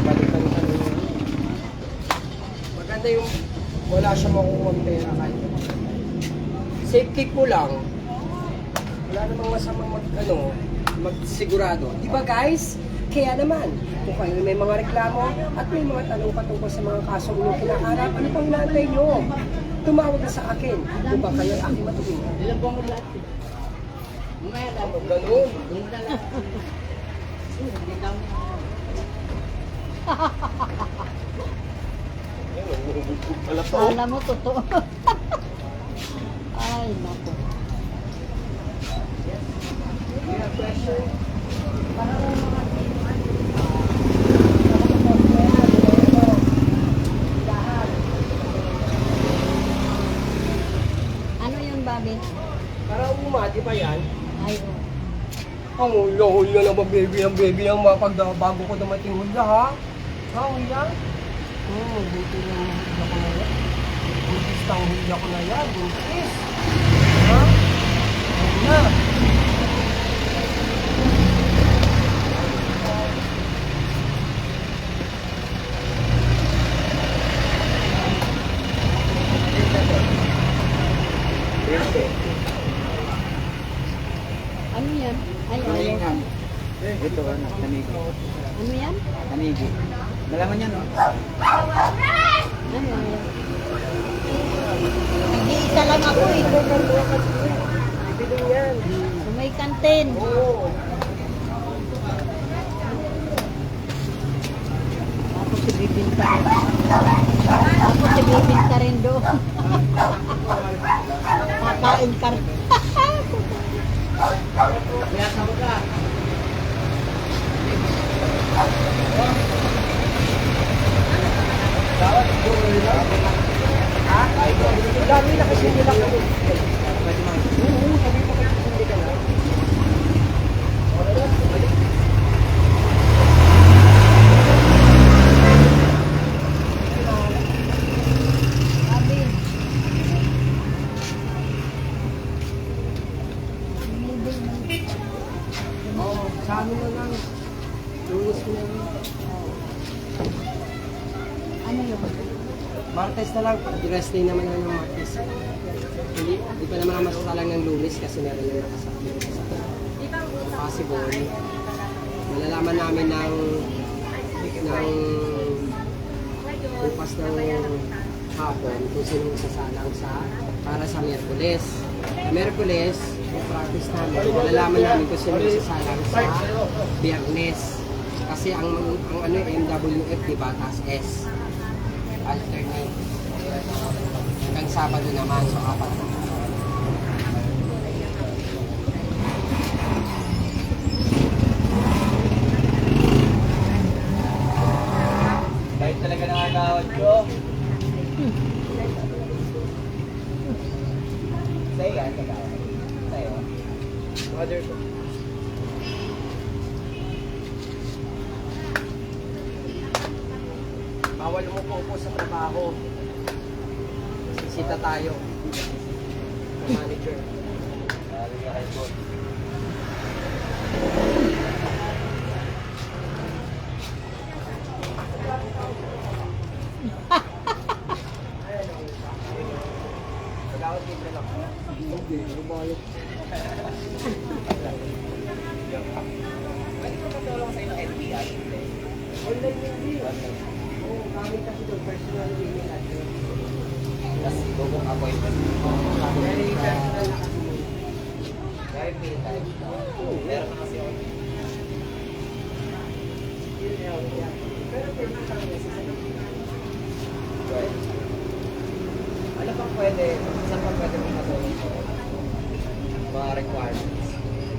Balikan ka na yun. Maganda yung wala siya makukuha ang pera kahit. Safe keep mo lang. Wala namang masamang magsigurado. Di ba guys? Kaya naman, kung kayo may mga reklamo at may mga tanong patungkol sa mga kasong inyong kinaharap, ano pang inaantay nyo? Tumawag na sa akin kung ba kayo aking matulungan. Ilan po ang lahat? Mamaya lang. Ganun. Doon na lang. Hindi kami. Kala mo, totoo. Ay, naku. You have question? Para Ang hula-hula naman baby ang bago ko dumating hula ha. Ha, hula? Buti na hula ko na yan. Buntis na hula ko na yan, buntis. Ha? Hula. Ano yan? Ay, Kalingan. ayaw. Ito, kanigi. Ano yan? Kanigi. Malaman yan, no? Ano yan? Nag-iisa lang ako eh. Bibili yan. So, may kantin. Oo. Tapos si bibinta rin. Tapos si bibinta rin doon. Kakain ka rin. Dami na kasi nila kami. Sabi. Oo, sa amin na lang. Lunes ko na lang. Ano yun? Martes na lang. Rest day naman ng Martes. Hindi pa naman masasalang ng Lunes kasi meron yung nakasakit. Possible. Malalaman namin ng bukas ng hapon kung sino yung sasalang para sa Miyerkules. Miyerkules, yung practice namin, malalaman namin kung sino yung sasalang sa Biyernes. Kasi ang ano yung MWF, diba, taas S. Alternate. Hanggang Sabado naman, so 4 na. Kahit talaga nakakawad ko. Sa'yo yan, kagawad. Sa'yo. Mother ko. Bawal umupo sa trabaho. Sisita tayo. Manager. Sabi ka kay Paul. Kagawad libre lang. Hindi, rumayot. Pwede ko matulong sa'yo ng NBI? Online hindi. Oo, kami kasi doon, personal email address. Tapos bubong appointment. Very personal na kasi. Very pay time. Meron na kasi ako. Pero personal necessary. Right. Ano pang pwede? Saan pang pwede mo matulong ko? Mga requirements.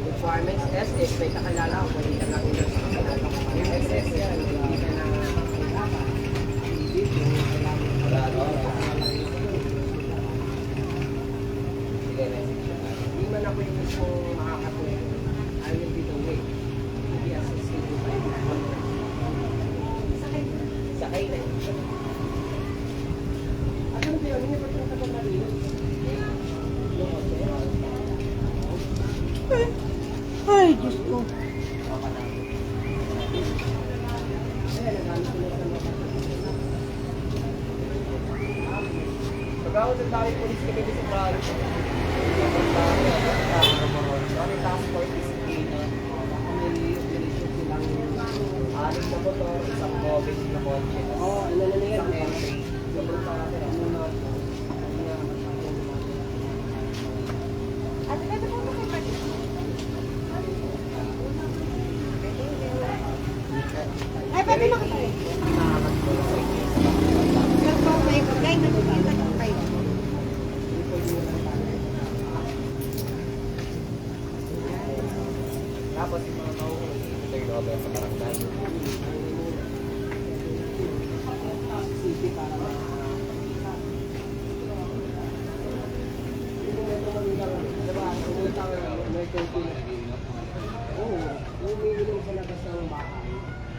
Requirements S, may kakilala ko, hindi ka lang ulit sa kakilala ko. Yung SS yan, hindi ka na kakilala. Wala, no? Sige, message. Hindi man ako yung mismo makakatulong. I will be the way. Hindi associated by you. Sakay na. Ano ba yun? Hindi ba ito nakapagmalinis? Ay, Diyos ko. Pagkawad ang dami polis kami sa Bralo. Kami task force disiplina. Kami operation silang anim na motor, isang mobile na kotse. Oo, ano na yan? Isang entry. Sobrang parang ano na. At pwede mo ay, pwede makatayo. Pero kung may pagkain, nagkikita ko kayo. Tapos yung mga nauhuli, turn over sa barangay. City para diba, may Oo. Kung umiinom sa labas ng bahay,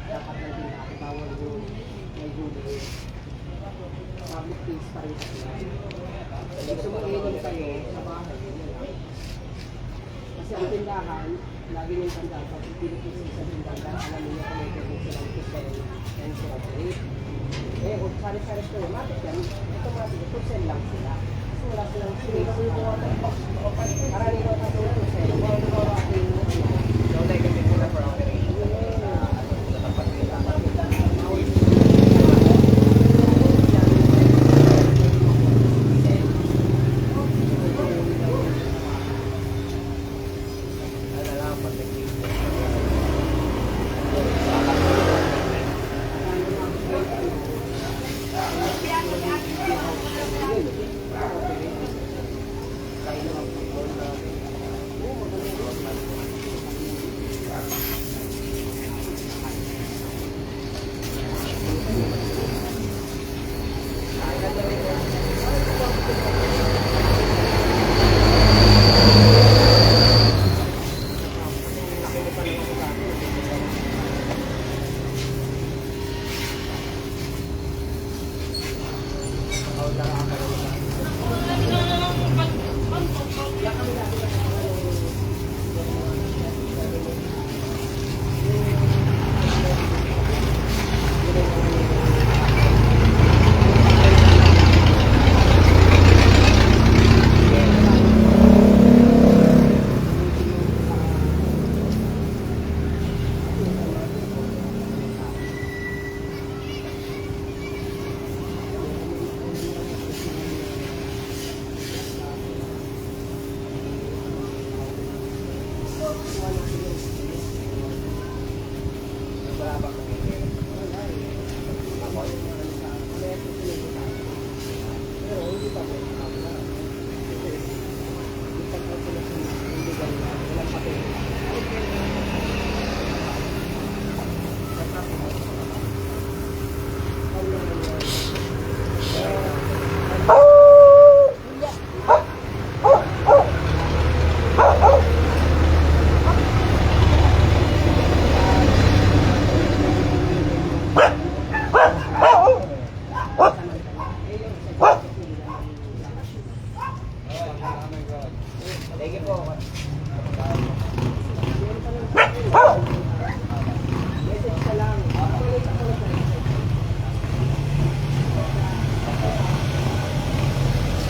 dapat na din natin bawal yung may huli. Public place pa rin kasi. Gusto mo iinom kayo sa bahay, yun na lang. Kasi ang tindahan, lagi yung tandaan, pag pinipisi sa tindahan, alam niyo kung may gawin silang kusel and celebrate. Eh, kung sari-sari ko yung matik yan, automatic, kusel lang sila. Kasi wala silang sinipin mo. Karani ko sa kusel, kung ano ba ating so, like, kami muna for operation.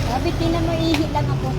Sabi, tingnan mo, ihi lang ako.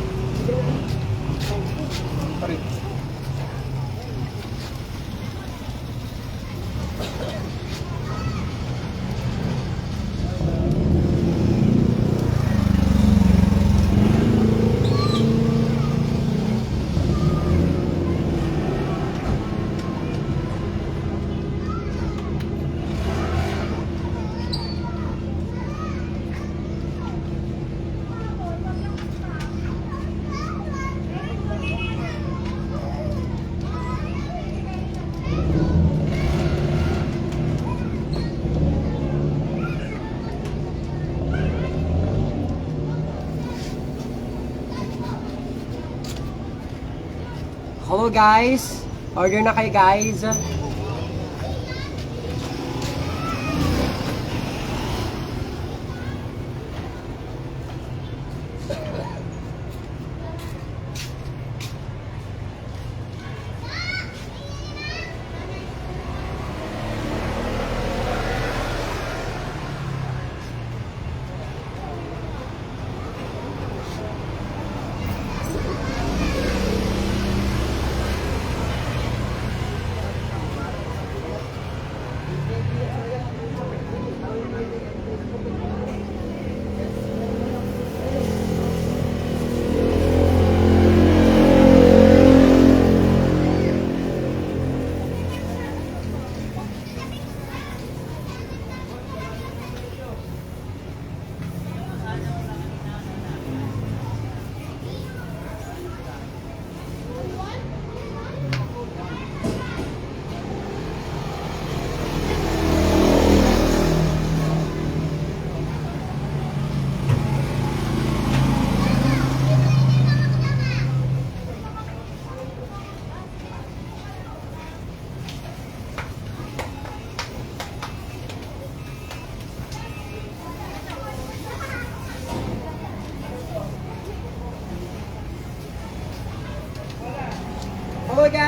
Hello guys! Order na kayo guys!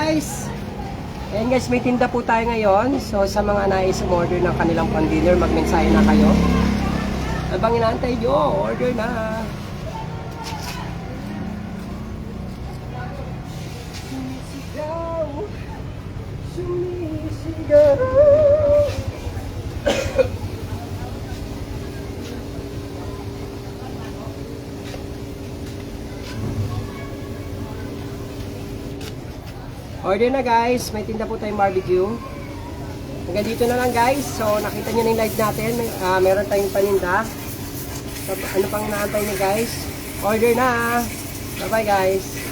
guys! Ayan guys, may tinda po tayo ngayon. So sa mga nais umorder ng kanilang pan-dinner, magmensahe na kayo. Abang inaantay nyo, order na! Sumisigaw. Order na guys, may tinda po tayong barbecue. Hanggang dito na lang guys. So nakita nyo na yung live natin. Meron tayong paninda. So, ano pang inaantay nyo guys? Order na! Bye bye guys!